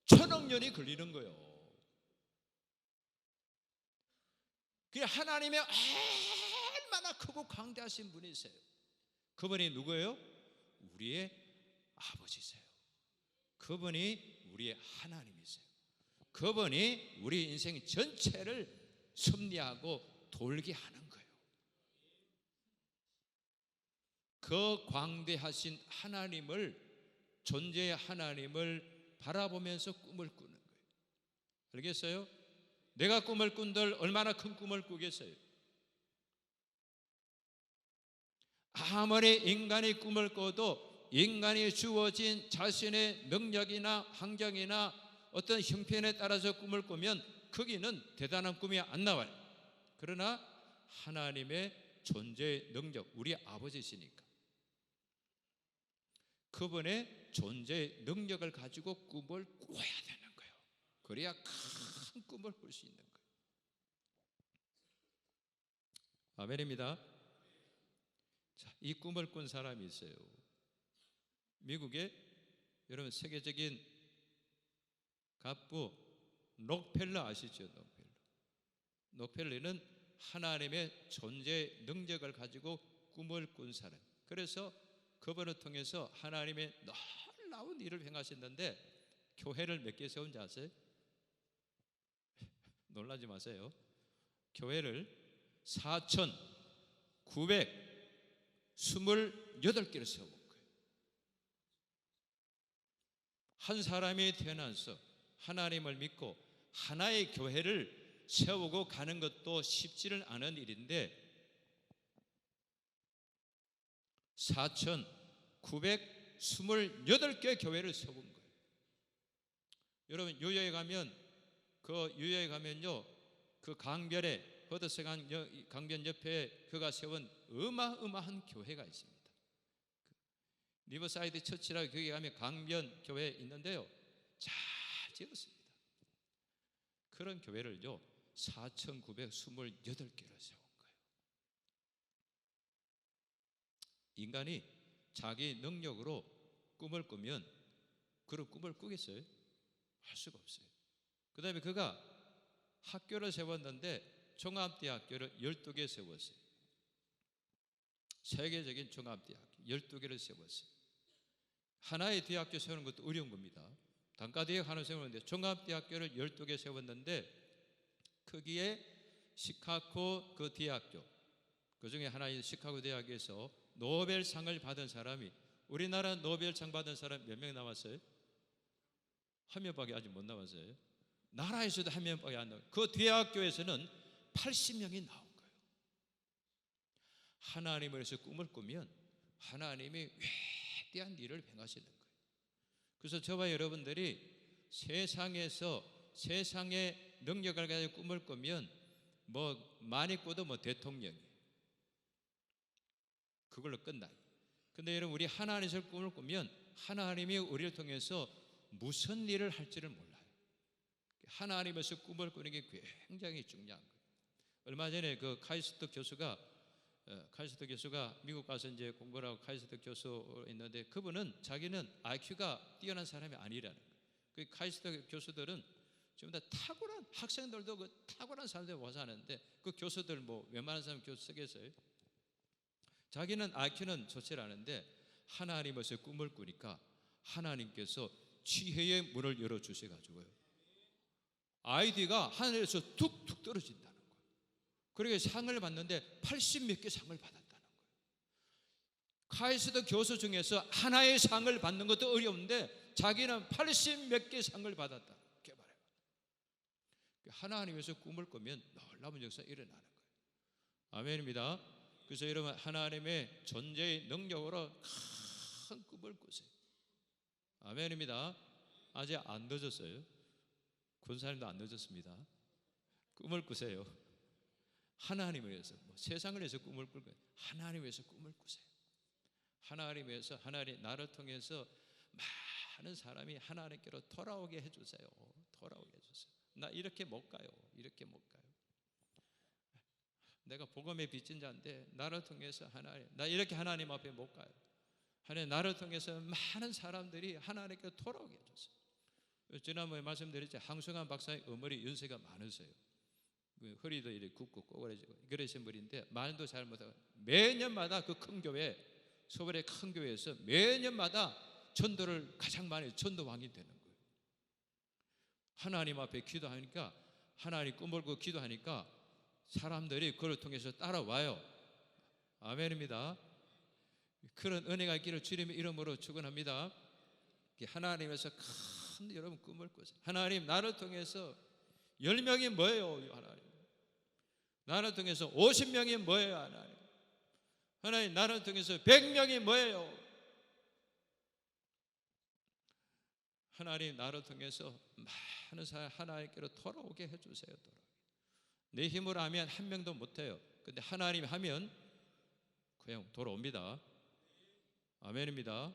천억 년이 걸리는 거예요. 그 하나님의 얼마나 크고 광대하신 분이세요. 그분이 누구예요? 우리의 아버지세요. 그분이 우리의 하나님이세요. 그분이 우리 인생 전체를 섭리하고 돌게 하는 거예요. 그 광대하신 하나님을, 존재의 하나님을 바라보면서 꿈을 꾸는 거예요. 알겠어요? 내가 꿈을 꾼들 얼마나 큰 꿈을 꾸겠어요? 아무리 인간이 꿈을 꿔도 인간이 주어진 자신의 능력이나 환경이나 어떤 형편에 따라서 꿈을 꾸면 거기는 대단한 꿈이 안 나와요. 그러나 하나님의 존재의 능력, 우리 아버지시니까 그분의 존재의 능력을 가지고 꿈을 꿔야 되는 거예요. 그래야 큰 꿈을 꿀 수 있는 거예요. 아멘입니다. 자, 이 꿈을 꾼 사람이 있어요. 미국에 여러분 세계적인 갑부 록펠러 아시죠? 록펠러는 하나님의 존재 능력을 가지고 꿈을 꾼 사람. 그래서 그분을 통해서 하나님의 놀라운 일을 행하셨는데 교회를 몇 개 세운지 아세요? 놀라지 마세요. 교회를 4,928개를 세워본 거예요. 한 사람이 태어나서 하나님을 믿고 하나의 교회를 세우고 가는 것도 쉽지는 않은 일인데 4,928개 교회를 세운 거예요. 여러분 유역에 가면요 그 강변에 허드슨 강변 옆에 그가 세운 어마어마한 교회가 있습니다. 리버사이드 처치라고 거기 가면 강변 교회 있는데요, 잘 지었습니다. 그런 교회를요 4,928개를 세운 거예요. 인간이 자기 능력으로 꿈을 꾸면 그런 꿈을 꾸겠어요? 할 수가 없어요. 그 다음에 그가 학교를 세웠는데 종합대학교를 12개 세웠어요. 세계적인 종합대학교 12개를 세웠어요. 하나의 대학교 세우는 것도 어려운 겁니다. 단과대학 하나 세우는데 종합대학교를 12개 세웠는데 거기에 시카고 그 대학교, 그 중에 하나인 시카고 대학에서 노벨상을 받은 사람이, 우리나라 노벨상 받은 사람 몇 명 남았어요? 한 명밖에 아직 못 남았어요. 나라에서도 한 명밖에 안 나와요. 그 대학교에서는 80명이 나온 거예요. 하나님을 위해서 꿈을 꾸면 하나님이 위대한 일을 행하시는 거예요. 그래서 저와 여러분들이 세상에서 세상의 능력을 가지고 꿈을 꾸면 뭐 많이 꿔도 뭐 대통령이, 그걸로 끝나요. 근데 여러분, 우리 하나님의 꿈을 꾸면 하나님이 우리를 통해서 무슨 일을 할지를 몰라요. 하나님에서 꿈을 꾸는 게 굉장히 중요한 거예요. 얼마 전에 그 카이스트 교수가 미국 가서 이제 공부를 하고 카이스트 교수 있는데, 그분은 자기는 IQ가 뛰어난 사람이 아니라는 거예요. 그 카이스트 교수들은 지금 다 탁월한, 학생들도 그 탁월한 사람들 와서 하는데, 그 교수들 뭐 웬만한 사람 교수 쓰겠어요? 자기는 IQ는 좋지 않은데 하나님에서 꿈을 꾸니까 하나님께서 지혜의 문을 열어주셔가지고요, 아이디가 하늘에서 툭툭 떨어진다는 거예요. 그러게 상을 받는데 80몇 개 상을 받았다는 거예요. 카이스트 교수 중에서 하나의 상을 받는 것도 어려운데 자기는 80몇 개 상을 받았다. 이렇게 말해요. 하나님에서 꿈을 꾸면 놀라운 역사가 일어나는 거예요. 아멘입니다. 그래서 여러분, 하나님의 존재의 능력으로 큰 꿈을 꾸세요. 아멘입니다. 아직 안 늦었어요. 군사님도 안 늦었습니다. 꿈을 꾸세요. 하나님을 위해서, 세상을 위해서 꿈을 꿀 거예요. 하나님을 위해서 꿈을 꾸세요. 하나님을 위해서, 하나님 나를 통해서 많은 사람이 하나님께로 돌아오게 해주세요. 돌아오게 해주세요. 나 이렇게 못 가요. 이렇게 못 가요. 내가 복음의 빚진 자인데 나를 통해서 하나님, 나 이렇게 하나님 앞에 못 가요. 하나님, 나를 통해서 많은 사람들이 하나님께 돌아오게 해주세요. 지난번에 말씀드렸죠. 항승환 박사의 어머니 연세가 많으세요. 허리도 이렇게 굽고 꼬그라지고 그러신 분인데 말도 잘 못하고 매년마다 그 큰 교회, 서울의 큰 교회에서 매년마다 전도를 가장 많이, 전도왕이 되는 거예요. 하나님 앞에 기도하니까, 하나님 꿈을 꾸고 기도하니까 사람들이 그걸 통해서 따라와요. 아멘입니다. 그런 은혜가 있기를 주님의 이름으로 축원합니다. 하나님에서 큰 여러분 꿈을 꾸세요. 하나님, 나를 통해서 10명이 뭐예요? 하나님, 나를 통해서 50명이 뭐예요? 하나님, 하나님, 나를 통해서 100명이 뭐예요? 하나님, 나를 통해서 많은 사람 하나님께로 돌아오게 해주세요. 내 힘으로 하면 한 명도 못해요. 근데 하나님이 하면 그냥 돌아옵니다. 아멘입니다.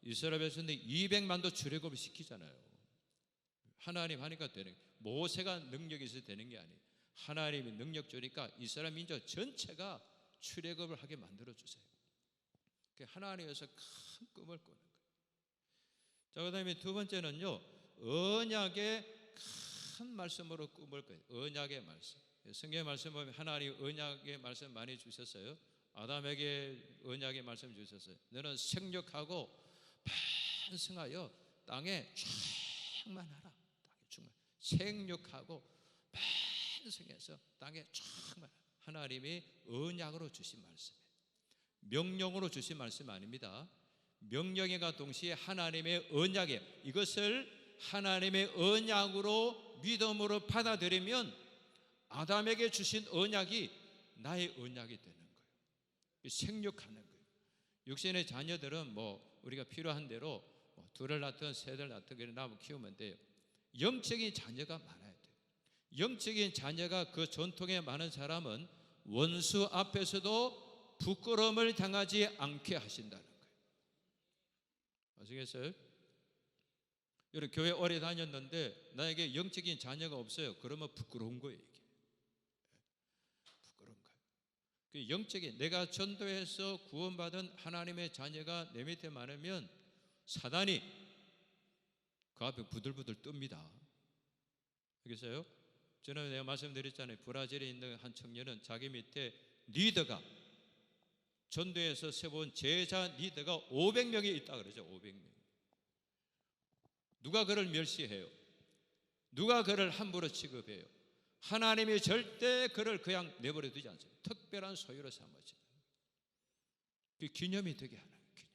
이스라엘 백성들이 200만도 출애굽을 시키잖아요. 하나님 하니까 되는, 모세가 능력이 있어서 되는 게 아니에요. 하나님이 능력 주니까 이스라엘 민족 전체가 출애굽을 하게 만들어 주세요. 하나님에서 큰 꿈을 꾸는 거예요. 자, 그다음에 두 번째는요, 언약의 큰 말씀으로 꿈을 꿔요. 언약의 말씀. 성경의 말씀 보면 하나님 언약의 말씀 많이 주셨어요. 아담에게 언약의 말씀 주셨어요. 너는 생육하고 번성하여 땅에 충만하라. 땅에 충만. 생육하고 번성해서 땅에 충만. 하나님이 언약으로 주신 말씀이에요. 명령으로 주신 말씀 아닙니다. 명령과 동시에 하나님의 언약이에요. 이것을 하나님의 언약으로 믿음으로 받아들이면 아담에게 주신 언약이 나의 언약이 되는 거예요. 생육하는 거예요. 육신의 자녀들은 우리가 필요한 대로 둘을 낳든 셋을 낳든 나무 키우면 돼요. 영적인 자녀가 많아야 돼요. 영적인 자녀가 그 전통에 많은 사람은 원수 앞에서도 부끄러움을 당하지 않게 하신다는 거예요. 아시겠어요? 여러분, 교회 오래 다녔는데 나에게 영적인 자녀가 없어요. 그러면 부끄러운 거예요. 이게 부끄러운 거예요. 그 영적인, 내가 전도해서 구원받은 하나님의 자녀가 내 밑에 많으면 사단이 그 앞에 부들부들 뜹니다. 알겠어요? 저는 내가 말씀드렸잖아요. 브라질에 있는 한 청년은 자기 밑에 리더가, 전도에서 세운 제자 리더가 500명이 있다 그러죠. 500명. 누가 그를 멸시해요? 누가 그를 함부로 취급해요? 하나님이 절대 그를 그냥 내버려 두지 않습니다. 특별한 소유로 삼으시는, 그 기념이 되게 하는 기념.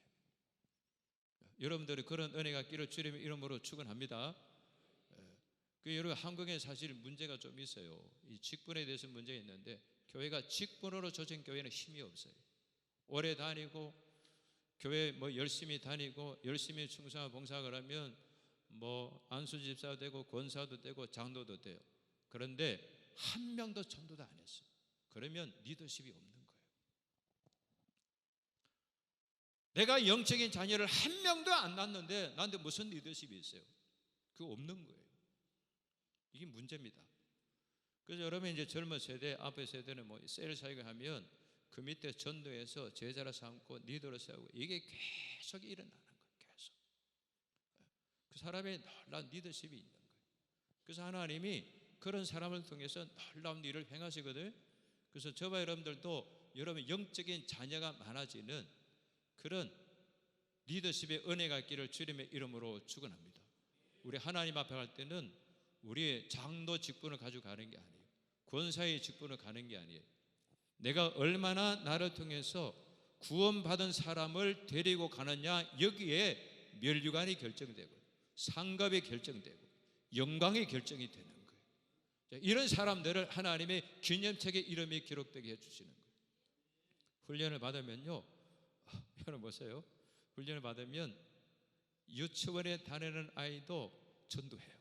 여러분들이 그런 은혜가 있기를 주님의 이름으로 축원합니다. 여러분, 한국에 사실 문제가 좀 있어요. 이 직분에 대해서 문제가 있는데, 교회가 직분으로 조진 교회는 힘이 없어요. 오래 다니고 교회 열심히 다니고 열심히 충성하고 봉사를 하면 안수집사도 되고 권사도 되고 장로도 돼요. 그런데 한 명도 전도도 안 했어요. 그러면 리더십이 없는 거예요. 내가 영적인 자녀를 한 명도 안 낳는데 나한테 무슨 리더십이 있어요? 그거 없는 거예요. 이게 문제입니다. 그래서 여러분 이제 젊은 세대, 앞에 세대는 뭐 셀 사역을 하면 그 밑에 전도해서 제자로 삼고 리더로 세우고 이게 계속 일어나는 거예요. 계속. 그 사람의 놀라운 리더십이 있는 거예요. 그래서 하나님이 그런 사람을 통해서 놀라운 일을 행하시거든요. 그래서 저와 여러분들도 여러분 영적인 자녀가 많아지는 그런 리더십의 은혜가 있기를 주님의 이름으로 축원합니다. 우리 하나님 앞에 갈 때는 우리의 장로 직분을 가지고 가는 게 아니에요. 권사의 직분을 가는 게 아니에요. 내가 얼마나 나를 통해서 구원받은 사람을 데리고 가느냐, 여기에 멸류관이 결정되고 상급이 결정되고 영광이 결정이 되는 거예요. 이런 사람들을 하나님의 기념책에 이름이 기록되게 해주시는 거예요. 훈련을 받으면요, 여러분 보세요. 훈련을 받으면 유치원에 다니는 아이도 전도해요.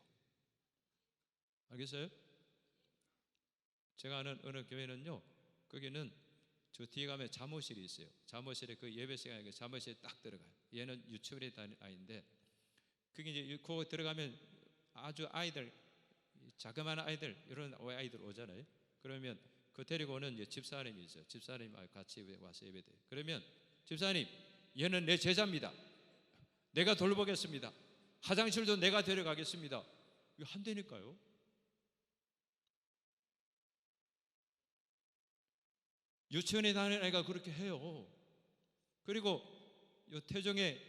알겠어요? 제가 아는 어느 교회는요, 거기는 저 뒤에 가면 잠옷실이 있어요. 잠옷실에 그 예배 시간에 그 잠옷실에 딱 들어가요. 얘는 유치원에 다니는 아이인데, 그게 이제 거기 들어가면 아주 아이들, 자그마한 아이들, 이런 아이들 오잖아요. 그러면 그 데리고 오는 이제 집사님이 있어요. 집사님 같이 와서 예배돼요. 그러면 집사님, 얘는 내 제자입니다. 내가 돌보겠습니다. 화장실도 내가 데려가겠습니다. 이거 한다니까요. 유치원에 다니는 아이가 그렇게 해요. 그리고 요 태종에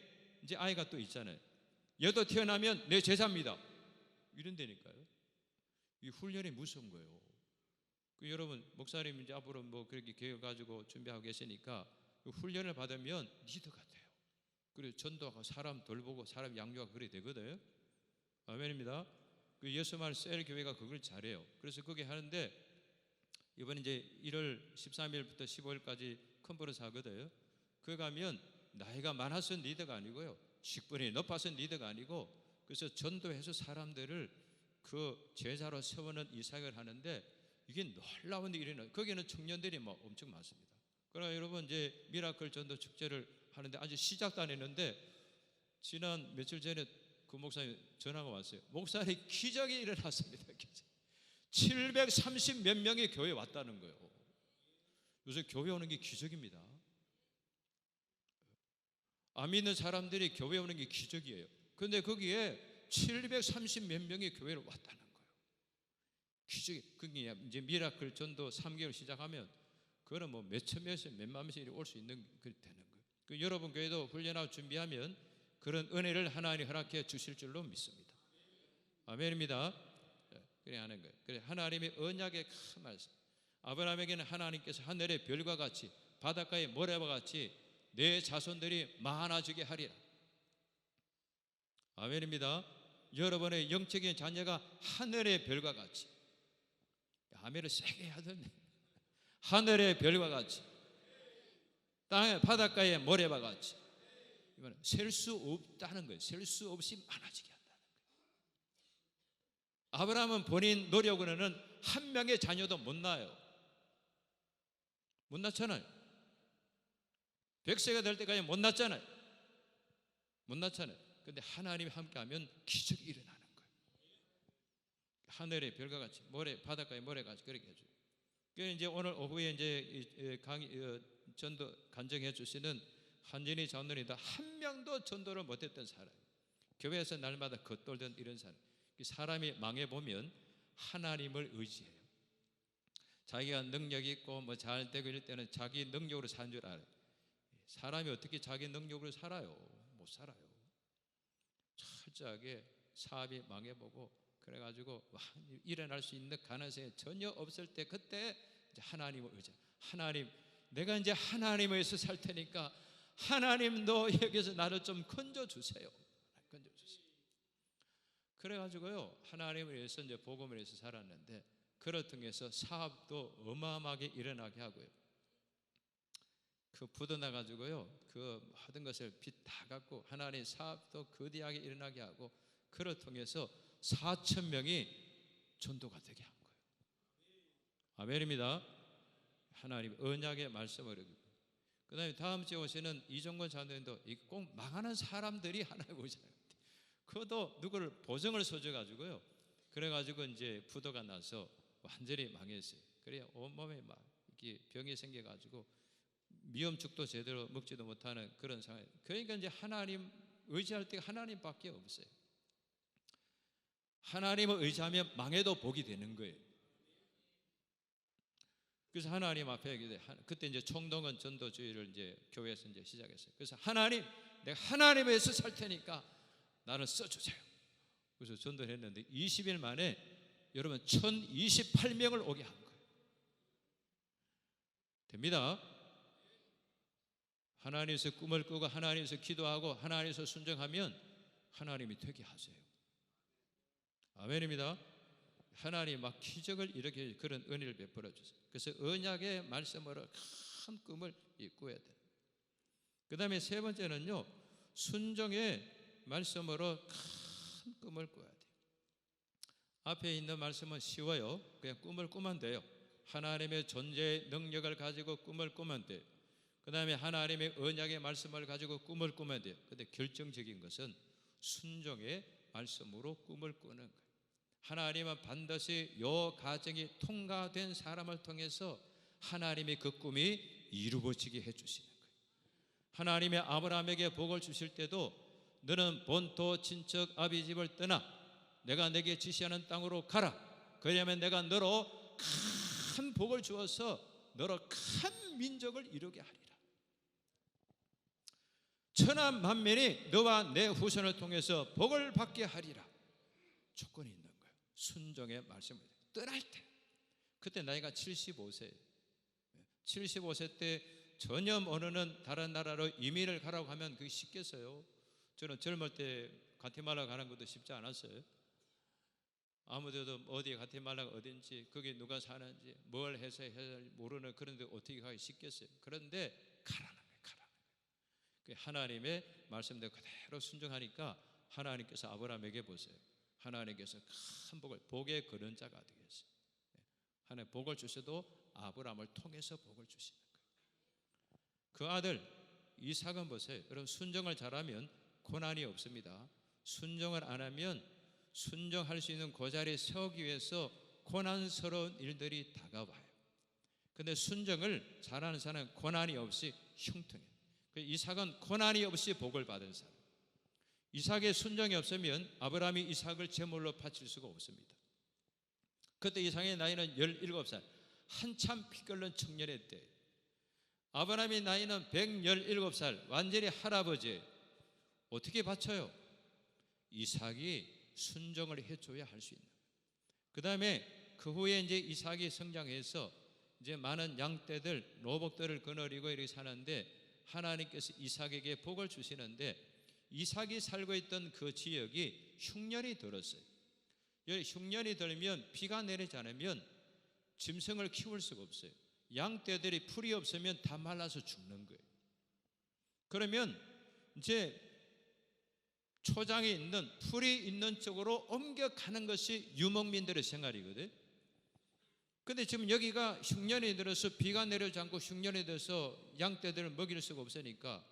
이제 아이가 또 있잖아요. 얘도 태어나면 내 제자입니다. 이런다니까요. 이 훈련이 무서운 거예요. 그 여러분 목사님 이제 앞으로 뭐 그렇게 계획 가지고 준비하고 계시니까 그 훈련을 받으면 리더가 돼요. 그리고 전도하고 사람 돌보고 사람 양육하고 그래 되거든요. 아멘입니다. 그 예수말 셀 교회가 그걸 잘해요. 그래서 그게 하는데 이번 이제 1월 13일부터 15일까지 컨퍼런스 하거든요. 그 가면 나이가 많아서 리더가 아니고요, 직분이 높아서 리더가 아니고, 그래서 전도해서 사람들을 그 제자로 세우는 이 사역을 하는데 이게 놀라운 일이에요. 거기는 청년들이 막 엄청 많습니다. 그러나 여러분 이제 미라클 전도 축제를 하는데 아직 시작도 안 했는데 지난 며칠 전에 그 목사님 전화가 왔어요. 목사님 기적이 일어났습니다. 기적. 730 몇 명이 교회에 왔다는 거예요. 요새 교회 오는 게 기적입니다. 안 믿는 사람들이 교회 오는 게 기적이에요. 그런데 거기에 730 몇 명이 교회를 왔다는 거예요. 기적이. 그게 이제 미라클 전도 3개월 시작하면 그거는 뭐 몇천 명씩 몇만 명씩 올 수 있는 그 되는 거예요. 그 여러분 교회도 훈련하고 준비하면 그런 은혜를 하나님이 허락해 주실 줄로 믿습니다. 아멘입니다. 그래 하는 거예요. 그래 하나님의 언약의 큰 말씀. 아브라함에게는 하나님께서 하늘의 별과 같이 바닷가의 모래와 같이 내 자손들이 많아지게 하리라. 아멘입니다. 여러분의 영적인 자녀가 하늘의 별과 같이, 아멘을 세게 하던데, 하늘의 별과 같이 땅의 바닷가의 모래와 같이, 이거는 셀 수 없다는 거예요. 셀 수 없이 많아지게 한다는 거예요. 아브라함은 본인 노력으로는 한 명의 자녀도 못 낳아요. 못 낳잖아요. 100세가 될 때까지 못 낳잖아요. 못 낳잖아요. 근데 하나님이 함께하면 기적이 일어나는 거예요. 하늘의 별과 같이 모래, 바닷가의 모래가 같이 그렇게 해줘요. 그래서 이제 오늘 오후에 이제 강의 전도 간증해 주시는 한진희 장로님도 한 명도 전도를 못했던 사람, 교회에서 날마다 겉돌던 이런 사람. 사람이 망해 보면 하나님을 의지해요. 자기가 능력이 있고 뭐 잘 되고 이럴 때는 자기 능력으로 사는 줄 알아요. 사람이 어떻게 자기 능력으로 살아요? 못 살아요. 철저하게 사업이 망해보고 그래가지고 일어날 수 있는 가능성이 전혀 없을 때 그때 이제 하나님을 의지해요. 하나님, 내가 이제 하나님을 위해서 살 테니까 하나님도 여기서 나를 좀 건져주세요. 건져주세요. 그래가지고요, 하나님을 위해서 이제 복음을 위해서 살았는데 그를 통해서 사업도 어마어마하게 일어나게 하고요. 그 부도나가지고요, 그 모든 것을 빚 다 갚고 하나님의 사업도 거대하게 일어나게 하고 그를 통해서 4,000명이 전도가 되게 한 거예요. 아멘입니다. 하나님 언약의 말씀을. 그 다음에 다음 주에 오시는 이종건 장로님도 꼭 망하는 사람들이 하나에 오잖아요. 그것도 누구를 보증을 써줘가지고요. 그래가지고 이제 부도가 나서 완전히 망했어요. 그래야 온몸에 막 이렇게 병이 생겨가지고 미염죽도 제대로 먹지도 못하는 그런 상황. 그러니까 이제 하나님 의지할 때가 하나님밖에 없어요. 하나님을 의지하면 망해도 복이 되는 거예요. 그래서 하나님 앞에 그때 이제 총동원 전도주의를 이제 교회에서 이제 시작했어요. 그래서 하나님, 내가 하나님 위해서 살 테니까 나를 써주세요. 그래서 전도를 했는데 20일 만에 여러분 1028명을 오게 한 거예요. 됩니다. 하나님에서 꿈을 꾸고 하나님에서 기도하고 하나님에서 순종하면 하나님이 되게 하세요. 아멘입니다. 하나님 막 기적을 이렇게 그런 은혜를 베풀어 주세요. 그래서 언약의 말씀으로 큰 꿈을 꾸어야 돼요. 그 다음에 세 번째는요, 순종의 말씀으로 큰 꿈을 꿔야 돼요. 앞에 있는 말씀은 쉬워요. 그냥 꿈을 꾸면 돼요. 하나님의 존재의 능력을 가지고 꿈을 꾸면 돼요. 그 다음에 하나님의 언약의 말씀을 가지고 꿈을 꾸면 돼요. 그런데 결정적인 것은 순종의 말씀으로 꿈을 꾸는 거예요. 하나님은 반드시 요 가정이 통과된 사람을 통해서 하나님이 그 꿈이 이루어지게 해주시는 거예요. 하나님의 아브라함에게 복을 주실 때도 너는 본토 친척 아비 집을 떠나 내가 내게 지시하는 땅으로 가라. 그러면 내가 너로 큰 복을 주어서 너로 큰 민족을 이루게 하리라. 천하 만민이 너와 내 후손을 통해서 복을 받게 하리라. 조건이 있는 거예요. 순종의 말씀을 떠날 때. 그때 나이가 75세예요. 75세 때 전혀 모르는 다른 나라로 이민을 가라고 하면 그게 쉽겠어요? 저는 젊을 때 가티말라 가는 것도 쉽지 않았어요. 아무데도 어디 가티말라가 어딘지 거기 누가 사는지 뭘 해서 모르는 그런데 어떻게 가기 쉽겠어요? 그런데 가라는 거예요. 가라는 거예요. 하나님의 말씀대로 그대로 순종하니까 하나님께서 아브라함에게 보세요. 하나님께서 큰 복의 그런 자가 되겠어요. 하나님 복을 주셔도 아브라함을 통해서 복을 주시는 거예요. 그 아들 이삭은 보세요. 여러분 순종을 잘하면 고난이 없습니다. 순종을 안 하면 순종할 수 있는 그 자리에 서기 위해서 고난스러운 일들이 다가와요. 그런데 순종을 잘하는 사람은 고난이 없이 형통해요. 이삭은 고난이 없이 복을 받은 사람. 이삭의 순종이 없으면 아브라함이 이삭을 제물로 바칠 수가 없습니다. 그때 이삭의 나이는 17살, 한참 피 끓는 청년의 때. 아브라함의 나이는 117살, 완전히 할아버지. 어떻게 바쳐요? 이삭이 순종을 해줘야 할 수 있는 거예요. 그 다음에 그 후에 이제 이삭이 성장해서 이제 많은 양떼들, 노복들을 거느리고 이렇게 사는데 하나님께서 이삭에게 복을 주시는데 이삭이 살고 있던 그 지역이 흉년이 들었어요. 흉년이 들면 비가 내리지 않으면 짐승을 키울 수가 없어요. 양떼들이 풀이 없으면 다 말라서 죽는 거예요. 그러면 이제 초장이 있는 풀이 있는 쪽으로 옮겨가는 것이 유목민들의 생활이거든. 근데 지금 여기가 흉년이 들어서 비가 내려오지 않고 흉년이 들어서 양떼들을 먹일 수가 없으니까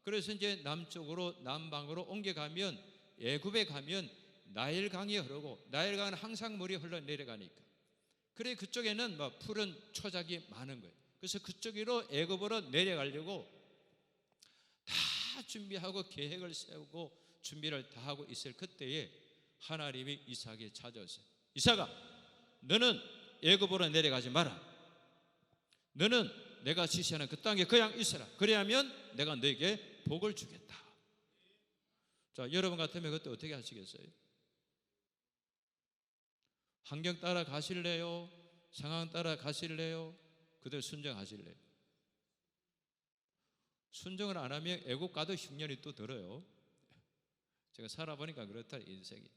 그래서 이제 남쪽으로 남방으로 옮겨가면 애굽에 가면 나일강이 흐르고 나일강은 항상 물이 흘러내려가니까 그래 그쪽에는 막 푸른 초작이 많은 거예요. 그래서 그쪽으로 애굽으로 내려가려고 다 준비하고 계획을 세우고 준비를 다 하고 있을 그때에 하나님이 이삭에게 찾아오세요. 이삭아, 너는 애굽으로 내려가지 마라. 너는 내가 지시하는 그 땅에 그냥 있어라. 그래야면 내가 너에게 복을 주겠다. 자, 여러분 같으면 그때 어떻게 하시겠어요? 환경 따라 가실래요? 상황 따라 가실래요? 그대로 순종하실래요? 순종을 안 하면 애국 가도 흉년이 또 들어요. 제가 살아보니까 그렇다 인생이.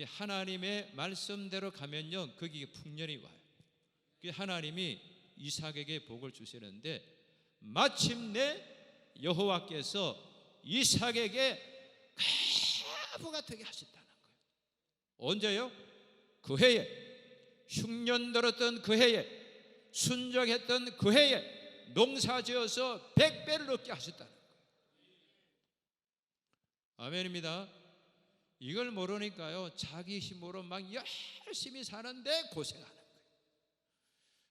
하나님의 말씀대로 가면요 거기에 풍년이 와요. 하나님이 이삭에게 복을 주시는데 마침내 여호와께서 이삭에게 과부가 되게 하신다는 거예요. 언제요? 그 해에 흉년 들었던 그 해에 순종했던 그 해에 농사지어서 100배를 얻게 하셨다는 거예요. 아멘입니다. 이걸 모르니까요, 자기 힘으로 막 열심히 사는데 고생하는 거예요.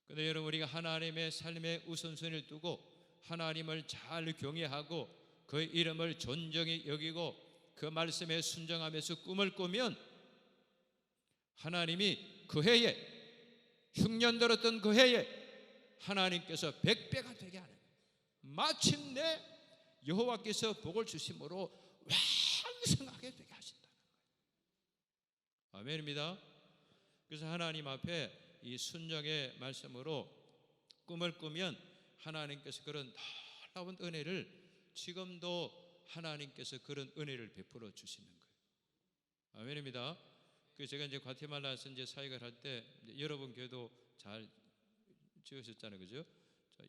그런데 여러분, 우리가 하나님의 삶의 우선순위를 두고 하나님을 잘 경외하고 그의 이름을 존중히 여기고 그 말씀에 순종하면서 꿈을 꾸면 하나님이 그 해에, 흉년 들었던 그 해에 하나님께서 100배가 되게 하는 거예요. 마침내 여호와께서 복을 주심으로 왕성하게 되게 하신다는 거예요. 아멘입니다. 그래서 하나님 앞에 이 순종의 말씀으로 꿈을 꾸면 하나님께서 그런 놀라운 은혜를, 지금도 하나님께서 그런 은혜를 베풀어 주시는 거예요. 아멘입니다. 그 제가 이제 과테말라에서 이제 사역을 할 때 여러분 교회도 잘 지으셨잖아요, 그죠?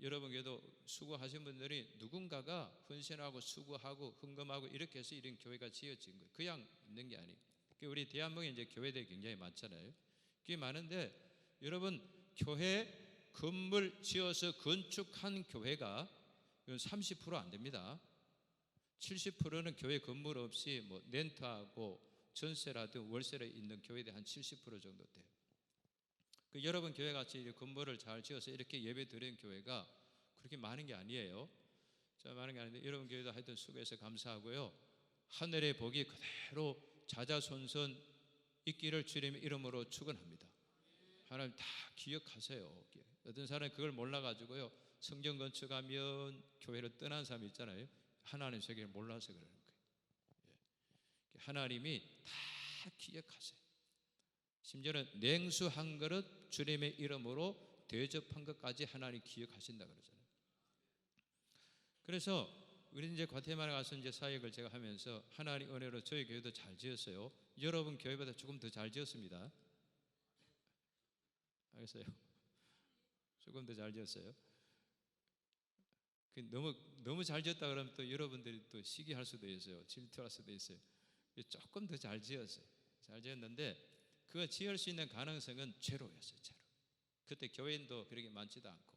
여러분 교회도 수고하신 분들이 누군가가 헌신하고 수고하고 헌금하고 이렇게 해서 이런 교회가 지어진 거예요. 그냥 있는 게 아니에요. 우리 대한민국에 이제 교회들이 굉장히 많잖아요. 그게 많은데 여러분, 교회 건물 지어서 건축한 교회가 30% 안 됩니다. 70%는 교회 건물 없이 뭐 렌트하고 전세라든 월세로 있는 교회들 한 70% 정도 돼요. 그 여러분 교회 같이 건물을 잘 지어서 이렇게 예배 드리는 교회가 그렇게 많은 게 아니에요. 자, 많은 게 아닌데 여러분 교회도 하여튼 수고해서 감사하고요. 하늘의 복이 그대로 자자손손 있기를 주님의 이름으로 축원합니다. 하나님 다 기억하세요. 어떤 사람이 그걸 몰라가지고요, 성전 건축하면 교회를 떠난 사람이 있잖아요. 하나님 세계를 몰라서 그러는 거예요. 하나님이 다 기억하세요. 심지어는 냉수 한 그릇 주님의 이름으로 대접한 것까지 하나님 기억하신다 그러잖아요. 그래서 우리 이제 과테말라 가서 이제 사역을 제가 하면서 하나님 은혜로 저희 교회도 잘 지었어요. 여러분 교회보다 조금 더 잘 지었습니다. 알겠어요? 조금 더 잘 지었어요. 너무 잘 지었다 그러면 또 여러분들이 또 시기할 수도 있어요. 질투할 수도 있어요. 조금 더 잘 지었어요. 잘 지었는데 그거 지을 수 있는 가능성은 제로였어요. 제로. 그때 교인도 그렇게 많지도 않고.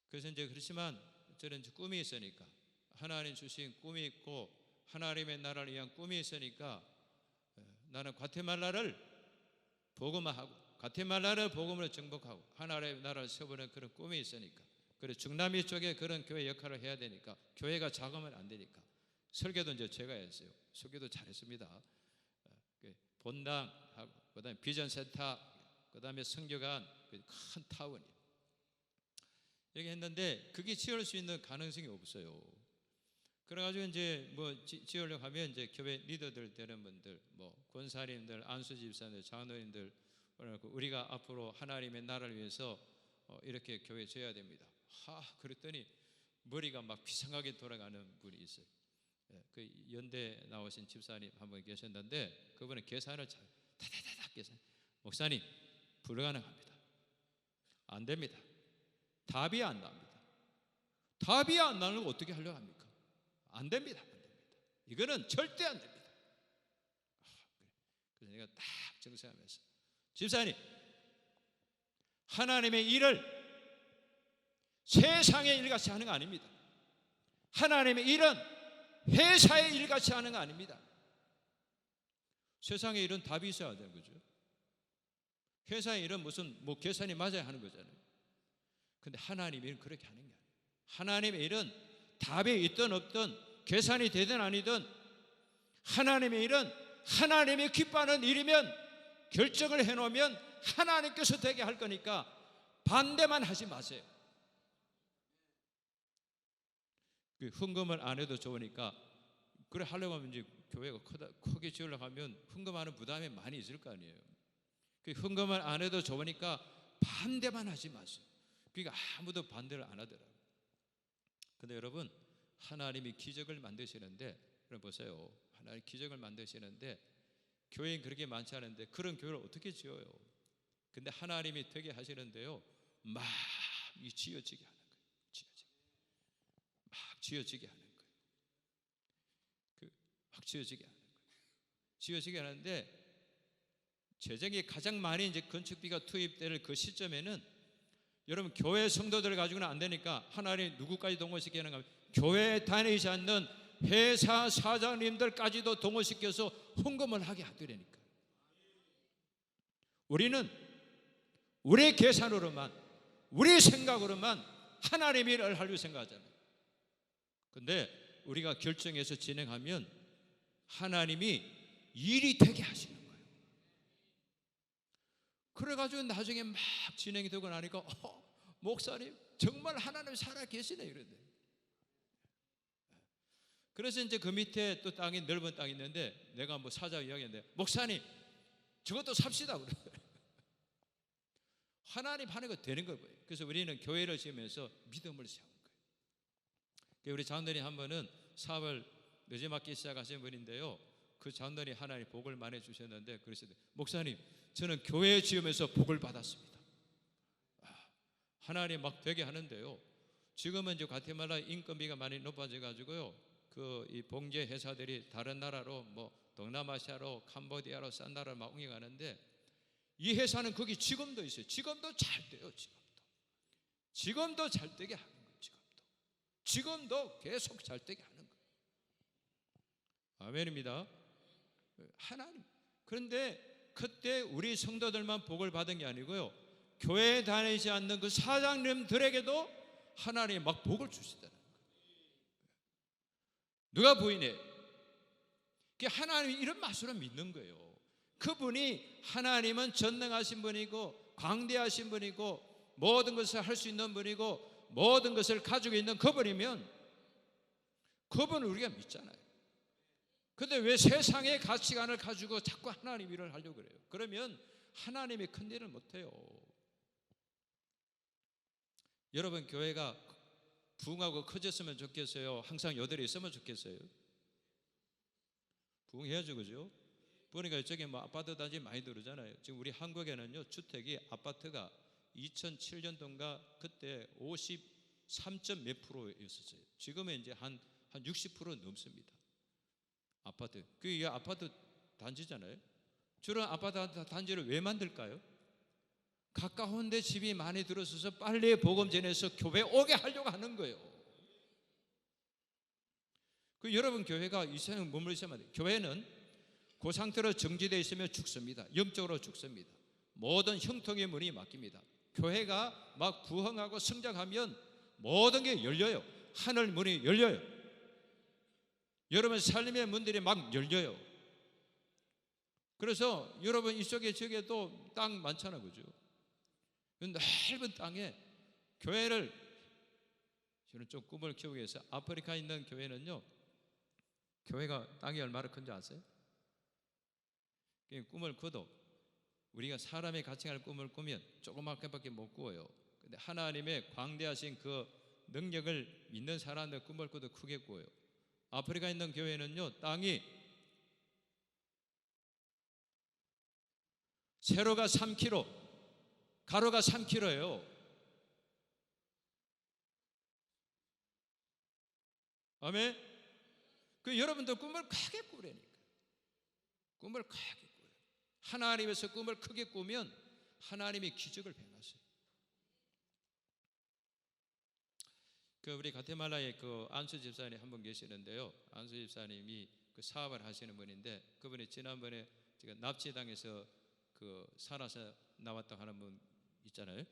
그래서 이제 그렇지만 저는 이제 꿈이 있으니까, 하나님 주신 꿈이 있고 하나님의 나라를 위한 꿈이 있으니까 나는 과테말라를 복음화하고 과테말라를 복음으로 정복하고 하나님의 나라를 세우는 그런 꿈이 있으니까, 그리고 중남미 쪽에 그런 교회 역할을 해야 되니까, 교회가 작으면 안 되니까 설교도 이제 제가 했어요. 설교도 잘했습니다. 본당하고 그다음에 비전센터, 그다음에 성교관, 큰 타운이 이렇게 했는데 그게 지을 수 있는 가능성이 없어요. 그래가지고 이제 뭐 지으려고 하면 이제 교회 리더들 되는 분들, 뭐 권사님들, 안수집사님들, 장로님들, 우리가 앞으로 하나님의 나라를 위해서 이렇게 교회 지어야 됩니다. 그랬더니 머리가 막 비상하게 돌아가는 분이 있어요. 그 연대 나오신 집사님 한 분 계셨는데 그분은 계산을 잘 다다다다 계산. 목사님, 불가능합니다. 안 됩니다. 답이 안 납니다. 답이 안 나는 거 어떻게 하려고 합니까? 안 됩니다. 안 됩니다. 이거는 절대 안 됩니다. 그래서 내가 딱 정색하면서, 집사님, 하나님의 일을 세상의 일같이 하는 거 아닙니다. 하나님의 일은 회사의 일같이 하는 거 아닙니다. 세상의 일은 답이 있어야 되는 거죠. 회사의 일은 무슨 뭐 계산이 맞아야 하는 거잖아요. 근데 하나님의 일은 그렇게 하는 게 아니에요. 하나님의 일은 답이 있든 없든 계산이 되든 아니든 하나님의 일은 하나님이 기뻐하는 일이면 결정을 해놓으면 하나님께서 되게 할 거니까 반대만 하지 마세요. 헌금을 안 해도 좋으니까, 그래 하려고 하면 이제 교회가 크게 지으려고 하면 헌금하는 부담이 많이 있을 거 아니에요. 헌금을 안 해도 좋으니까 반대만 하지 마세요. 그러니까 아무도 반대를 안 하더라고요. 근데 여러분, 하나님이 기적을 만드시는데, 여러분 보세요. 하나님 기적을 만드시는데 교회는 그렇게 많지 않은데 그런 교회를 어떻게 지어요? 근데 하나님이 되게 하시는데요, 막 지어지게 하는 거예요. 막 지어지게 하는 거예요. 막 지어지게 하는 거예요. 지어지게 하는데 재정이 가장 많이 이제 건축비가 투입될 그 시점에는 여러분 교회 성도들 가지고는 안 되니까 하나님 누구까지 동원시키는 가 교회에 다니지 않는 회사 사장님들까지도 동원시켜서 헌금을 하게 하더라니까. 우리는 우리 계산으로만, 우리 생각으로만 하나님 일을 하려고 생각하잖아요. 근데 우리가 결정해서 진행하면 하나님이 일이 되게 하시는 거예요. 그래가지고 나중에 막 진행이 되고 나니까 목사님 정말 하나님 살아 계시네 이런데. 그래서 이제 그 밑에 또 땅이 넓은 땅이 있는데 내가 뭐 사자 이야기했는데 목사님 저것도 삽시다 그래. 하나님 하는 거 되는 거예요. 그래서 우리는 교회를 지으면서 믿음을 세운 거예요. 우리 장로님 한 번은 사업을 늦지막히 시작하신 분인데요. 그 장로님 하나님 복을 많이 주셨는데 그러시더니 목사님 저는 교회 지으면서 복을 받았습니다. 하나님 막 되게 하는데요. 지금은 이제 과테말라 인건비가 많이 높아져 가지고요. 그 이 봉제 회사들이 다른 나라로 뭐 동남아시아로 캄보디아로 싼 나라로 막 옮겨가는데 이 회사는 거기 지금도 있어요. 지금도 잘 돼요. 지금도 잘 되게 하는 거예요. 지금도 계속 잘 되게 하는 거예요. 아멘입니다. 하나님. 그런데 그때 우리 성도들만 복을 받은 게 아니고요. 교회에 다니지 않는 그 사장님들에게도 하나님이 막 복을 주시더라고요. 누가 부인해? 하나님이 이런 맛으로 믿는 거예요. 그분이 하나님은 전능하신 분이고 광대하신 분이고 모든 것을 할 수 있는 분이고 모든 것을 가지고 있는 그분이면 그분을 우리가 믿잖아요. 그런데 왜 세상의 가치관을 가지고 자꾸 하나님 일을 하려고 그래요? 그러면 하나님이 큰 일을 못해요. 여러분 교회가 부흥하고 커졌으면 좋겠어요? 항상 여들이 있으면 좋겠어요? 부흥해야죠, 그죠? 보니까 이쪽에 뭐 아파트 단지 많이 들어오잖아요. 지금 우리 한국에는요 주택이 아파트가 2007년도인가 그때 53점 몇 %였었어요. 지금은 이제 한 60% 넘습니다. 아파트. 그게 아파트 단지잖아요. 주로 아파트 단지를 왜 만들까요? 가까운 데 집이 많이 들어서서 빨리 복음 전해서 교회 오게 하려고 하는 거예요. 그 여러분 교회가 이 세상에 머물러 있으면 안 돼요. 교회는 그 상태로 정지되어 있으면 죽습니다. 영적으로 죽습니다. 모든 형통의 문이 막힙니다. 교회가 막 부흥하고 성장하면 모든 게 열려요. 하늘 문이 열려요. 여러분 삶의 문들이 막 열려요. 그래서 여러분 이쪽에 저기에도 땅 많잖아요, 그죠? 넓은 땅에 교회를 저는 좀 꿈을 키우기 위해서 아프리카에 있는 교회는요, 교회가 땅이 얼마나 큰지 아세요? 꿈을 꿔도 우리가 사람의 가치관을 꿈을 꾸면 조그맣게밖에 못 꾸어요. 근데 하나님의 광대하신 그 능력을 믿는 사람들 꿈을 꿔도 크게 꾸어요. 아프리카에 있는 교회는요, 땅이 세로가 3km, 가로가 3km예요. 아멘. 그 여러분도 꿈을 크게 꾸라니까. 꿈을 크게 꾸요. 하나님에서 꿈을 크게 꾸면 하나님이 기적을 행하세요. 그 우리 가테말라에 그 안수 집사님 한 분 계시는데요. 안수 집사님이 그 사업을 하시는 분인데 그분이 지난번에 제가 납치당해서 그 살아서 나왔다 하는 분 있잖아요.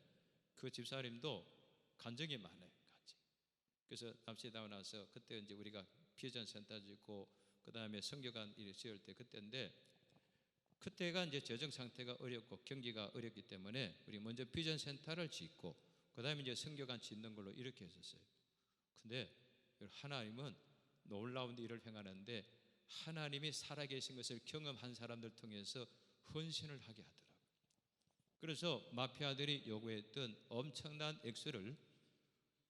그 집사님도 간증이 많아요. 간증. 그래서 납치당하고 나서 그때 이제 우리가 비전 센터 짓고 그 다음에 성교관 일을 지을 때 그때인데 그때가 이제 재정 상태가 어렵고 경기가 어렵기 때문에 우리 먼저 비전 센터를 짓고 그 다음에 이제 성교관 짓는 걸로 이렇게 했었어요. 근데 하나님은 놀라운 일을 행하는데 하나님이 살아계신 것을 경험한 사람들 통해서 헌신을 하게 하더라고요. 그래서 마피아들이 요구했던 엄청난 액수를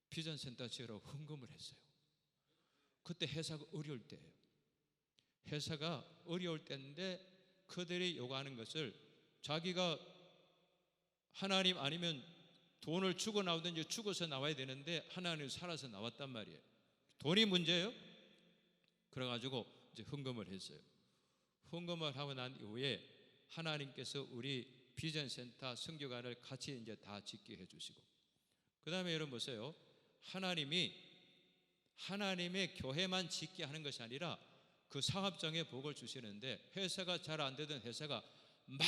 비전 센터 지으러 헌금을 했어요. 그때 회사가 어려울 때예요. 회사가 어려울 때인데 그들이 요구하는 것을 자기가 하나님 아니면 돈을 주고 나오든지 죽어서 나와야 되는데 하나님 살아서 나왔단 말이에요. 돈이 문제예요. 그래가지고 이제 헌금을 했어요. 헌금을 하고 난 이후에 하나님께서 우리 비전센터 성교관을 같이 이제 다 짓게 해주시고 그 다음에 여러분 보세요. 하나님이 하나님의 교회만 짓게 하는 것이 아니라 그 사업장에 복을 주시는데, 회사가 잘 안 되던 회사가 막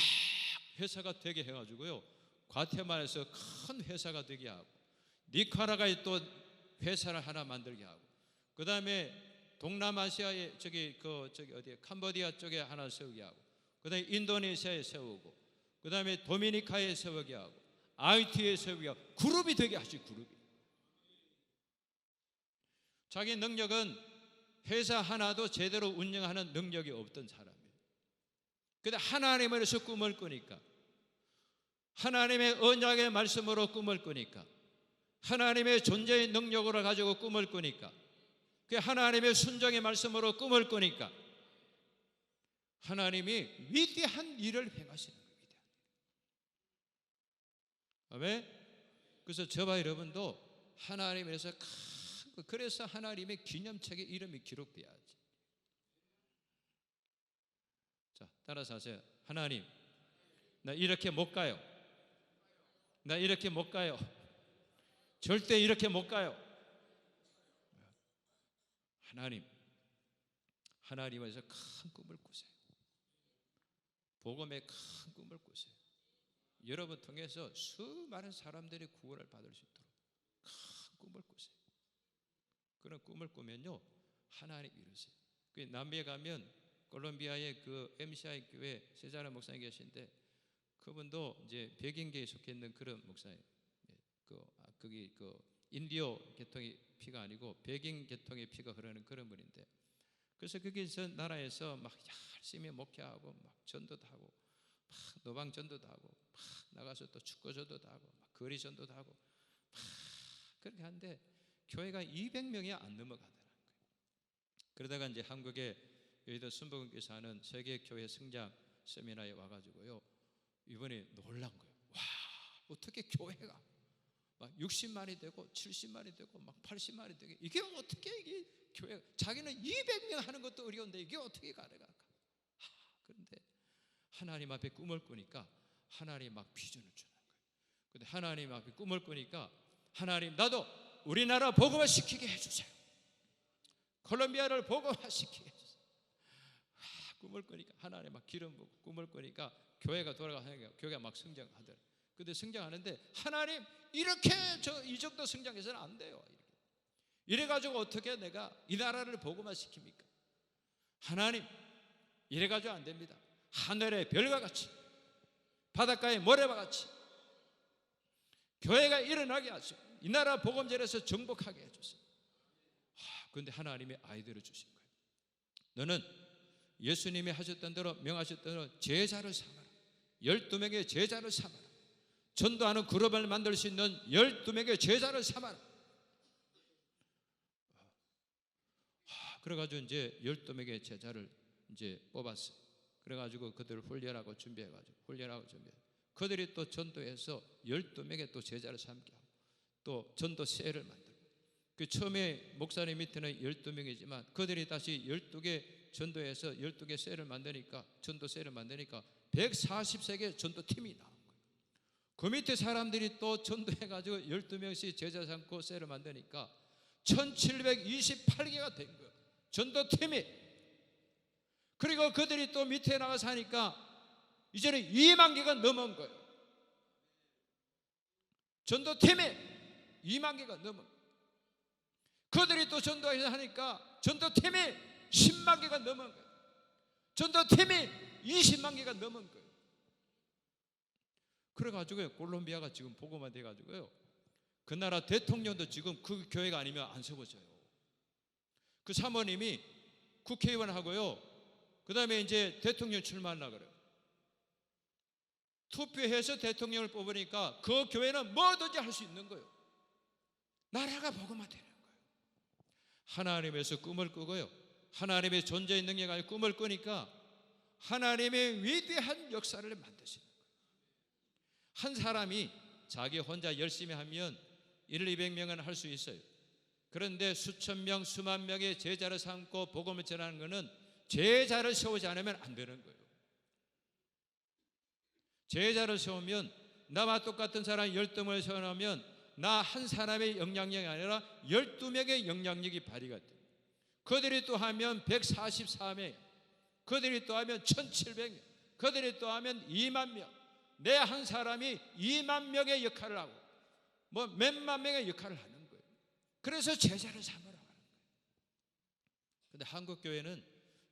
회사가 되게 해가지고요, 과테말라에서 큰 회사가 되게 하고, 니카라과에 또 회사를 하나 만들게 하고, 그 다음에 동남아시아에 저기 어디 캄보디아 쪽에 하나 세우게 하고, 그 다음에 인도네시아에 세우고, 그 다음에 도미니카에 세우게 하고, IT에 세우게 하고, 그룹이 되게 하지. 그룹이. 자기 능력은 회사 하나도 제대로 운영하는 능력이 없던 사람이에요. 그런데 하나님으로서 꿈을 꾸니까, 하나님의 언약의 말씀으로 꿈을 꾸니까, 하나님의 존재의 능력으로 가지고 꿈을 꾸니까, 그 하나님의 순종의 말씀으로 꿈을 꾸니까 하나님이 위대한 일을 행하시는 겁니다. 아멘. 그래서 저와 여러분도 하나님에서 그래서 하나님의 기념책에 이름이 기록돼야지. 자, 따라서 하세요. 하나님, 나 이렇게 못 가요. 나 이렇게 못 가요. 절대 이렇게 못 가요. 하나님에서 큰 꿈을 꾸세요. 복음의 큰 꿈을 꾸세요. 여러분 통해서 수많은 사람들이 구원을 받을 수 있도록 큰 꿈을 꾸세요. 그런 꿈을 꾸면요, 하나님 이루세요. 그 남미에 가면 콜롬비아의 그 MCI 교회 세자라 목사님 계신데, 그분도 이제 백인계에 속해 있는 그런 목사예요. 거기 인디오 계통의 피가 아니고 백인 계통의 피가 흐르는 그런 분인데, 그래서 거기서 나라에서 막 열심히 목회하고 막 전도도 하고 막 노방 전도도 하고 막 나가서 또 축구 전도도 하고 막 거리 전도도 하고 막 그렇게 하는데 교회가 200명이 안 넘어가더라고요. 그러다가 이제 한국에 여의도 순복음교회에서 하는 세계교회 성장 세미나에 와가지고요, 이번에 놀란 거예요. 와, 어떻게 교회가 막 60만이 되고 70만이 되고 막 80만이 되고, 이게 어떻게 이게 교회가, 자기는 200명 하는 것도 어려운데 이게 어떻게 가능할까? 그런데 하나님 앞에 꿈을 꾸니까 하나님 막 비전을 주는 거예요. 근데 하나님 앞에 꿈을 꾸니까 하나님, 나도 우리나라 복음화 시키게 해주세요. 콜롬비아를 복음화 시키게 해주세요. 꿈을 꾸니까 하나님 막 기름 부고 꿈을 꾸니까 교회가 돌아가니까 교회가 막 성장하더라고요. 근데 성장하는데 하나님, 이렇게 이 정도 성장해서는 안 돼요. 이래가지고 어떻게 내가 이 나라를 복음화 시킵니까? 하나님, 이래가지고 안 됩니다. 하늘의 별과 같이 바닷가의 모래와 같이 교회가 일어나게 하시고 이 나라 복음전에서 정복하게 해주세요. 그런데 하나님의 아이디어를 주신 거예요. 너는 예수님이 하셨던 대로 명하셨던 대로 제자를 삼아라. 12명의 제자를 삼아라. 전도하는 그룹을 만들 수 있는 12명의 제자를 삼아라. 그래가지고 이제 12명의 제자를 이제 뽑았어요. 그래가지고 그들을 훈련하고 준비해가지고 그들이 또 전도해서 12명의 또 제자를 삼게 하고 또 전도세를 만들고, 그 처음에 목사님 밑에는 12명이지만 그들이 다시 12개 전도해서 12개 세를 만드니까, 전도세를 만드니까 140세계 전도팀이 나온 거예요. 그 밑에 사람들이 또 전도해가지고 12명씩 제자 삼고 세를 만드니까 1728개가 된 거예요, 전도팀이. 그리고 그들이 또 밑에 나가서 하니까 이제는 2만 개가 넘은 거예요. 전도팀이 2만 개가 넘은 거예요. 그들이 또 전도해서 하니까 전도팀이 10만 개가 넘은 거예요. 전도팀이 20만 개가 넘은 거예요. 그래가지고 콜롬비아가 지금 복음화 돼가지고요, 그 나라 대통령도 지금 그 교회가 아니면 안 세워져요. 그 사모님이 국회의원하고요, 그 다음에 이제 대통령 출마하려고 그래요. 투표해서 대통령을 뽑으니까 그 교회는 뭐든지 할 수 있는 거예요. 나라가 복음화 되는 거예요. 하나님에서 꿈을 꾸고요, 하나님의 존재의 능력을 가지고 꿈을 꾸니까 하나님의 위대한 역사를 만드시는 거예요. 한 사람이 자기 혼자 열심히 하면 200명은 할 수 있어요. 그런데 수천 명, 수만 명의 제자를 삼고 복음을 전하는 것은 제자를 세우지 않으면 안 되는 거예요. 제자를 세우면 나와 똑같은 사람 10명을 세우면 나 한 사람의 영향력이 아니라 12명의 영향력이 발휘가 돼. 그들이 또 하면 144명, 그들이 또 하면 1700명, 그들이 또 하면 2만 명. 내 한 사람이 2만 명의 역할을 하고 뭐 몇만 명의 역할을 하는 거예요. 그래서 제자를 삼으라고 하는 거예요. 그런데 한국 교회는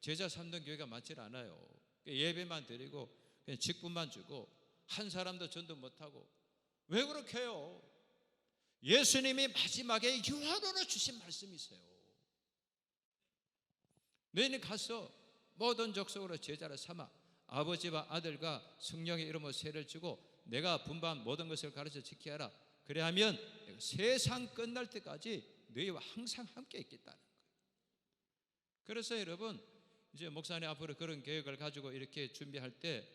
제자 삼는 교회가 많지 않아요. 예배만 드리고 그냥 직분만 주고 한 사람도 전도 못하고. 왜 그렇게 해요? 예수님이 마지막에 유언으로 주신 말씀이 있어요. 너희는 가서 모든 족속으로 제자를 삼아 아버지와 아들과 성령의 이름으로 세를 주고 내가 분부한 모든 것을 가르쳐 지키게 하라. 그래야면 세상 끝날 때까지 너희와 항상 함께 있겠다는 거예요. 그래서 여러분, 이제 목사님 앞으로 그런 계획을 가지고 이렇게 준비할 때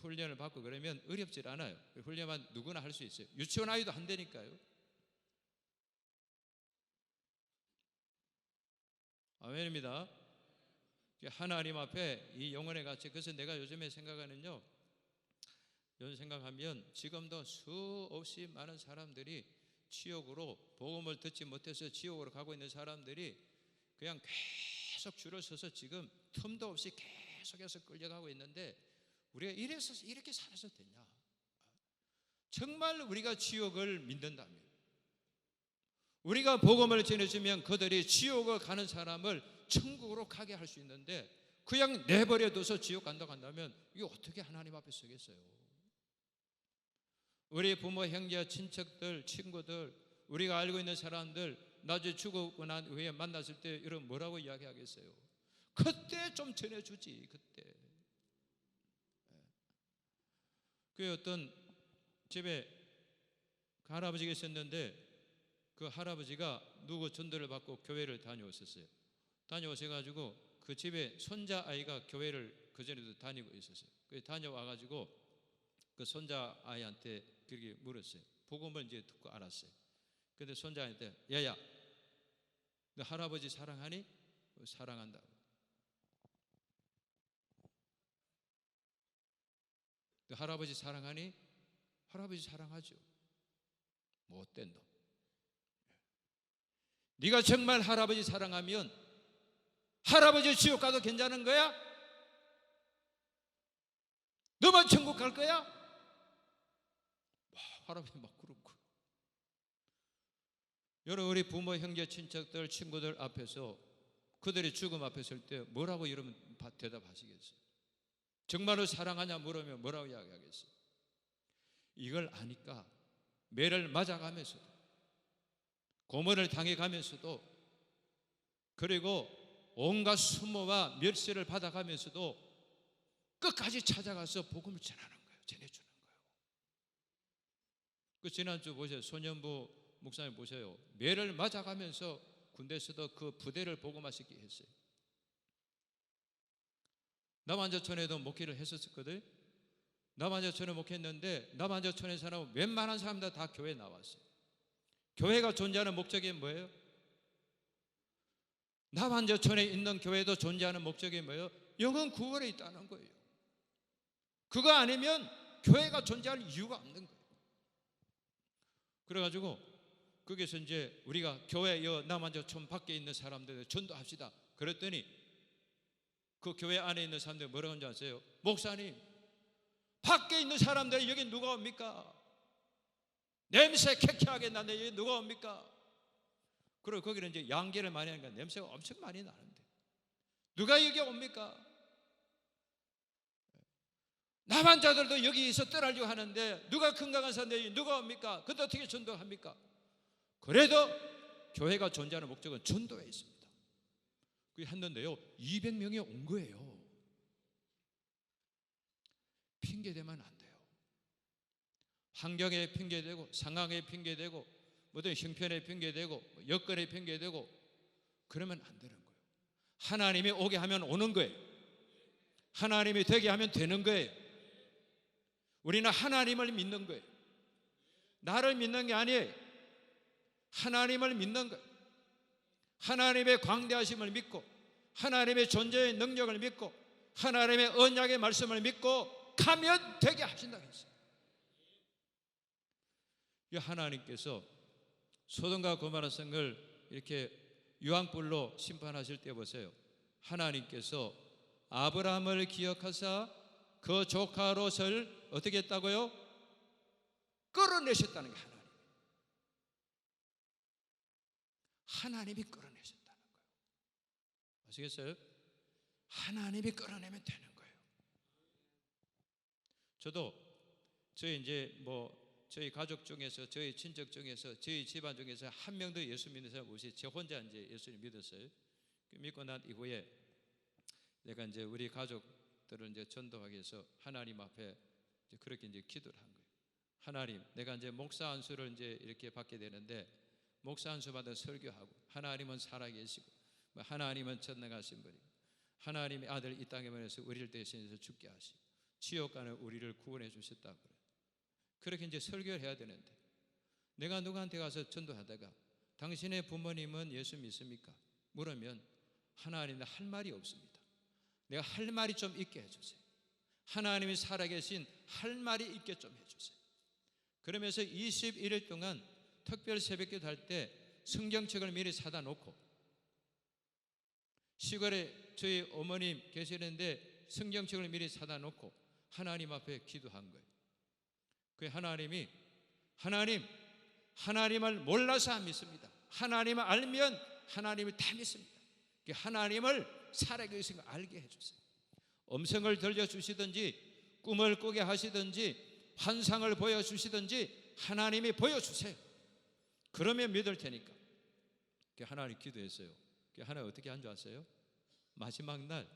훈련을 받고 그러면 어렵질 않아요. 훈련만 누구나 할 수 있어요. 유치원 아이도 한다니까요. 아멘입니다. 하나님 앞에 이 영혼의 가치. 그래서 내가 요즘에 생각하면요, 요즘 생각하면 지금도 수없이 많은 사람들이 지옥으로, 복음을 듣지 못해서 지옥으로 가고 있는 사람들이 그냥 계속 줄을 서서 지금 틈도 없이 계속해서 끌려가고 있는데, 우리가 이렇게 살아서 되냐? 정말 우리가 지옥을 믿는다면, 우리가 복음을 전해주면 그들이 지옥을 가는 사람을 천국으로 가게 할 수 있는데, 그냥 내버려둬서 지옥 간다고 한다면 이게 어떻게 하나님 앞에 서겠어요? 우리 부모, 형제, 친척들, 친구들, 우리가 알고 있는 사람들 나중에 죽고 난 후에 만났을 때 여러분 뭐라고 이야기하겠어요? 그때 좀 전해주지. 그때. 그 어떤 집에 그 할아버지가 있었는데, 그 할아버지가 누구 전도를 받고 교회를 다녀오셨어요. 다녀오셔가지고 그 집에 손자 아이가 교회를 그전에도 다니고 있었어요. 그 다녀와가지고 그 손자 아이한테 그렇게 물었어요. 복음을 이제 듣고 알았어요. 근데 손자 아이한테, 야야, 너 할아버지 사랑하니? 사랑한다고. 너 할아버지 사랑하니? 할아버지 사랑하죠. 못된 놈. 네가 정말 할아버지 사랑하면 할아버지 지옥 가도 괜찮은 거야? 너만 천국 갈 거야? 와, 할아버지 막 그렇고. 여러분, 우리 부모, 형제, 친척들, 친구들 앞에서 그들이 죽음 앞에 설 때 뭐라고 여러분 대답하시겠어요? 정말로 사랑하냐 물으면 뭐라고 이야기하겠어요? 이걸 아니까 매를 맞아가면서도, 고문을 당해가면서도, 그리고 온갖 수모와 멸시를 받아가면서도 끝까지 찾아가서 복음을 전하는 거예요. 전해주는 거예요. 그 지난주 보세요. 소년부 목사님 보세요. 매를 맞아가면서 군대에서도 그 부대를 복음화시키게 했어요. 남한저천에도 목회를 했었거든. 남한저천에 목회했는데 남한저천에 사는 웬만한 사람들 다 교회에 나왔어요. 교회가 존재하는 목적이 뭐예요? 남한저천에 있는 교회도 존재하는 목적이 뭐예요? 영혼 구원에 있다는 거예요. 그거 아니면 교회가 존재할 이유가 없는 거예요. 그래가지고 거기서 이제 우리가 교회 남한저천 밖에 있는 사람들 전도합시다. 그랬더니 그 교회 안에 있는 사람들 뭐라고 하는지 아세요? 목사님, 밖에 있는 사람들이 여기 누가 옵니까? 냄새 쾌쾌하게 나는데 여기 누가 옵니까? 그리고 거기는 이제 양계를 많이 하니까 냄새가 엄청 많이 나는데 누가 여기 옵니까? 남한자들도 여기서 떠나려고 하는데 누가 건강한 사람들이 누가 옵니까? 그때 어떻게 전도합니까? 그래도 교회가 존재하는 목적은 전도에 있습니다. 그게 했는데요, 200명이 온 거예요. 핑계대면 안 돼요. 환경에 핑계대고, 상황에 핑계대고, 모든 형편에 핑계대고, 여건에 핑계대고, 그러면 안 되는 거예요. 하나님이 오게 하면 오는 거예요. 하나님이 되게 하면 되는 거예요. 우리는 하나님을 믿는 거예요. 나를 믿는 게 아니에요. 하나님을 믿는 거예요. 하나님의 광대하심을 믿고, 하나님의 존재의 능력을 믿고, 하나님의 언약의 말씀을 믿고 가면 되게 하신다고 했어요. 하나님께서 소돔과 고모라 성을 이렇게 유황불로 심판하실 때 보세요. 하나님께서 아브라함을 기억하사 그 조카 롯을 어떻게 했다고요? 끌어내셨다는 게 하나님이 끌어내셨다는 거예요. 아시겠어요? 하나님이 끌어내면 되는 거예요. 저도 저희 가족 중에서, 저희 친척 중에서, 저희 집안 중에서 한 명도 예수 믿는 사람 없이 저 혼자 이제 예수님 믿었어요. 믿고 난 이후에 내가 이제 우리 가족들을 이제 전도하기 위해서 하나님 앞에 이제 그렇게 이제 기도를 한 거예요. 하나님, 내가 이제 목사 안수를 이제 이렇게 받게 되는데, 목사 안수 받아 설교하고, 하나님은 살아계시고, 하나님은 전능하신 분이고, 하나님의 아들 이 땅에 보내서 우리를 대신해서 죽게 하시고, 지옥 가는 우리를 구원해 주셨다고 그래요. 그렇게 이제 설교를 해야 되는데, 내가 누구한테 가서 전도하다가 당신의 부모님은 예수 믿습니까? 물으면 하나님은 할 말이 없습니다. 내가 할 말이 좀 있게 해주세요. 하나님이 살아계신 할 말이 있게 좀 해주세요. 그러면서 21일 동안 특별 새벽기도 할 때 성경책을 미리 사다 놓고, 시골에 저희 어머님 계시는데 성경책을 미리 사다 놓고 하나님 앞에 기도한 거예요. 그 하나님을 몰라서 안 믿습니다. 하나님을 알면 하나님을 다 믿습니다. 하나님을 살아계신 걸 알게 해주세요. 음성을 들려주시든지 꿈을 꾸게 하시든지 환상을 보여주시든지 하나님이 보여주세요. 그러면 믿을 테니까. 하나님 기도했어요. 하나님 어떻게 한 줄 아세요? 마지막 날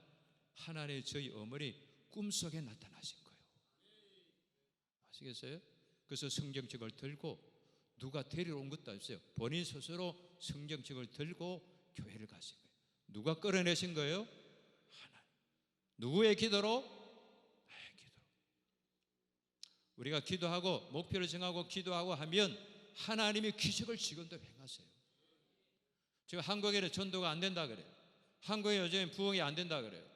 하나님 저희 어머니 꿈속에 나타나신 거예요. 아시겠어요? 그래서 성경책을 들고, 누가 데리러 온 것도 없어요. 본인 스스로 성경책을 들고 교회를 가신 거예요. 누가 끌어내신 거예요? 하나님. 누구의 기도로? 나의 기도로. 우리가 기도하고 목표를 정하고 기도하고 하면 하나님이 기적을 지금도 행하세요. 지금 한국에는 전도가 안 된다 그래요. 한국에 요즘 부흥이 안 된다 그래요.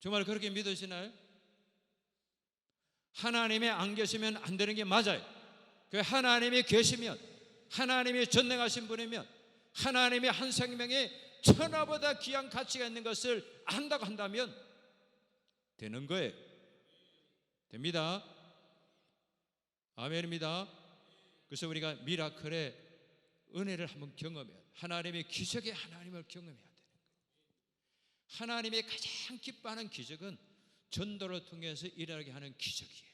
정말 그렇게 믿으시나요? 하나님이 안 계시면 안 되는 게 맞아요. 그 하나님이 계시면, 하나님이 전능하신 분이면, 하나님이 한 생명에 천하보다 귀한 가치가 있는 것을 안다고 한다면 되는 거예요. 됩니다. 아멘입니다. 그래서 우리가 미라클의 은혜를 한번 경험해야 돼요. 하나님의 기적의 하나님을 경험해야 되는 거예요. 하나님이 가장 기뻐하는 기적은 전도를 통해서 일어나게 하는 기적이에요.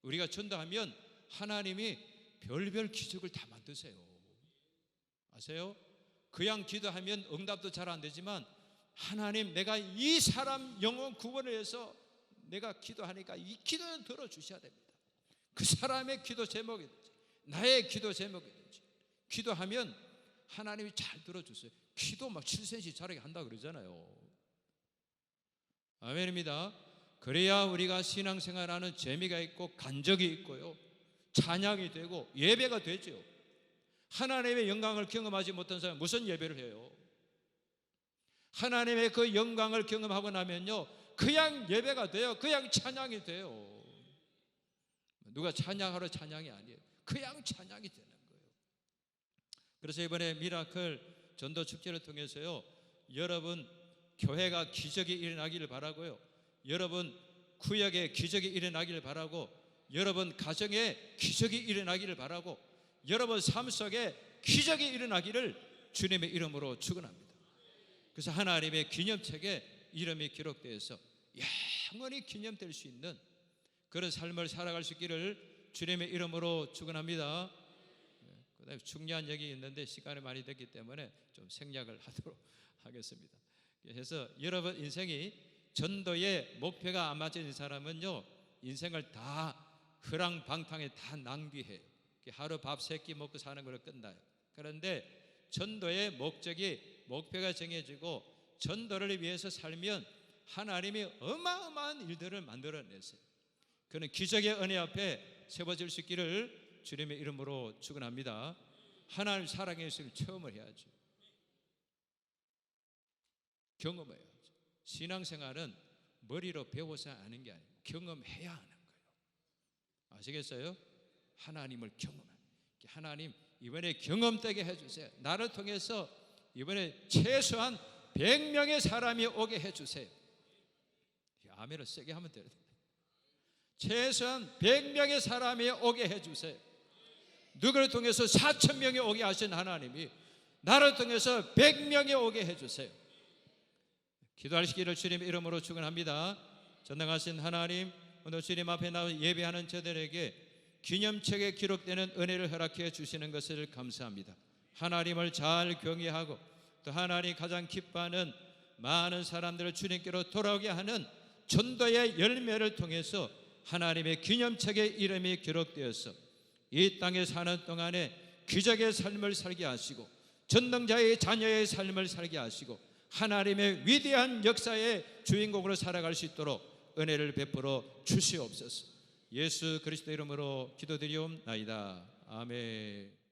우리가 전도하면 하나님이 별별 기적을 다 만드세요. 아세요? 그냥 기도하면 응답도 잘 안 되지만, 하나님, 내가 이 사람 영혼 구원을 위해서 내가 기도하니까 이 기도는 들어주셔야 됩니다. 그 사람의 기도 제목이든지 나의 기도 제목이든지 기도하면 하나님이 잘 들어주세요. 기도 막 7cm 자라게 한다 그러잖아요. 아멘입니다. 그래야 우리가 신앙생활하는 재미가 있고 간적이 있고요, 찬양이 되고 예배가 되죠. 하나님의 영광을 경험하지 못한 사람은 무슨 예배를 해요? 하나님의 그 영광을 경험하고 나면요, 그냥 예배가 돼요. 그냥 찬양이 돼요. 누가 찬양하러 찬양이 아니에요. 그냥 찬양이 되는 거예요. 그래서 이번에 미라클 전도 축제를 통해서요, 여러분 교회가 기적이 일어나기를 바라고요, 여러분 구역에 기적이 일어나기를 바라고, 여러분 가정에 기적이 일어나기를 바라고, 여러분 삶 속에 기적이 일어나기를 주님의 이름으로 축원합니다. 그래서 하나님의 기념책에 이름이 기록되어서 영원히 기념될 수 있는 그런 삶을 살아갈 수 있기를 주님의 이름으로 축원합니다. 그다음에 중요한 얘기 있는데 시간이 많이 됐기 때문에 좀 생략을 하도록 하겠습니다. 그래서 여러분 인생이 전도의 목표가 안 맞는 사람은요, 인생을 다 허랑방탕에 다 낭비해요. 하루 밥 3끼 먹고 사는 걸로 끝나요. 그런데 전도의 목표가 정해지고 전도를 위해서 살면 하나님이 어마어마한 일들을 만들어내세요. 그는 기적의 은혜 앞에 세워질 수 있기를 주님의 이름으로 축원합니다. 하나님 사랑의 예수를 체험을 해야죠. 경험해야죠. 신앙생활은 머리로 배워서 아는 게 아니고 경험해야 하는 거예요. 아시겠어요? 하나님을 경험하는, 하나님 이번에 경험되게 해주세요. 나를 통해서 이번에 최소한 100명의 사람이 오게 해주세요. 아멘을 세게 하면 돼요. 최소한 100명의 사람이 오게 해주세요. 누구를 통해서 4,000명이 오게 하신 하나님이 나를 통해서 100명이 오게 해주세요. 기도하시기를 주님 이름으로 축원합니다. 전능하신 하나님, 오늘 주님 앞에 나와 예배하는 저들에게 기념책에 기록되는 은혜를 허락해 주시는 것을 감사합니다. 하나님을 잘 경외하고 또 하나님 가장 기뻐하는 많은 사람들을 주님께로 돌아오게 하는 전도의 열매를 통해서 하나님의 기념책에 이름이 기록되어서 이 땅에 사는 동안에 기적의 삶을 살게 하시고 전능자의 자녀의 삶을 살게 하시고 하나님의 위대한 역사의 주인공으로 살아갈 수 있도록 은혜를 베풀어 주시옵소서. 예수 그리스도 이름으로 기도드리옵나이다. 아멘.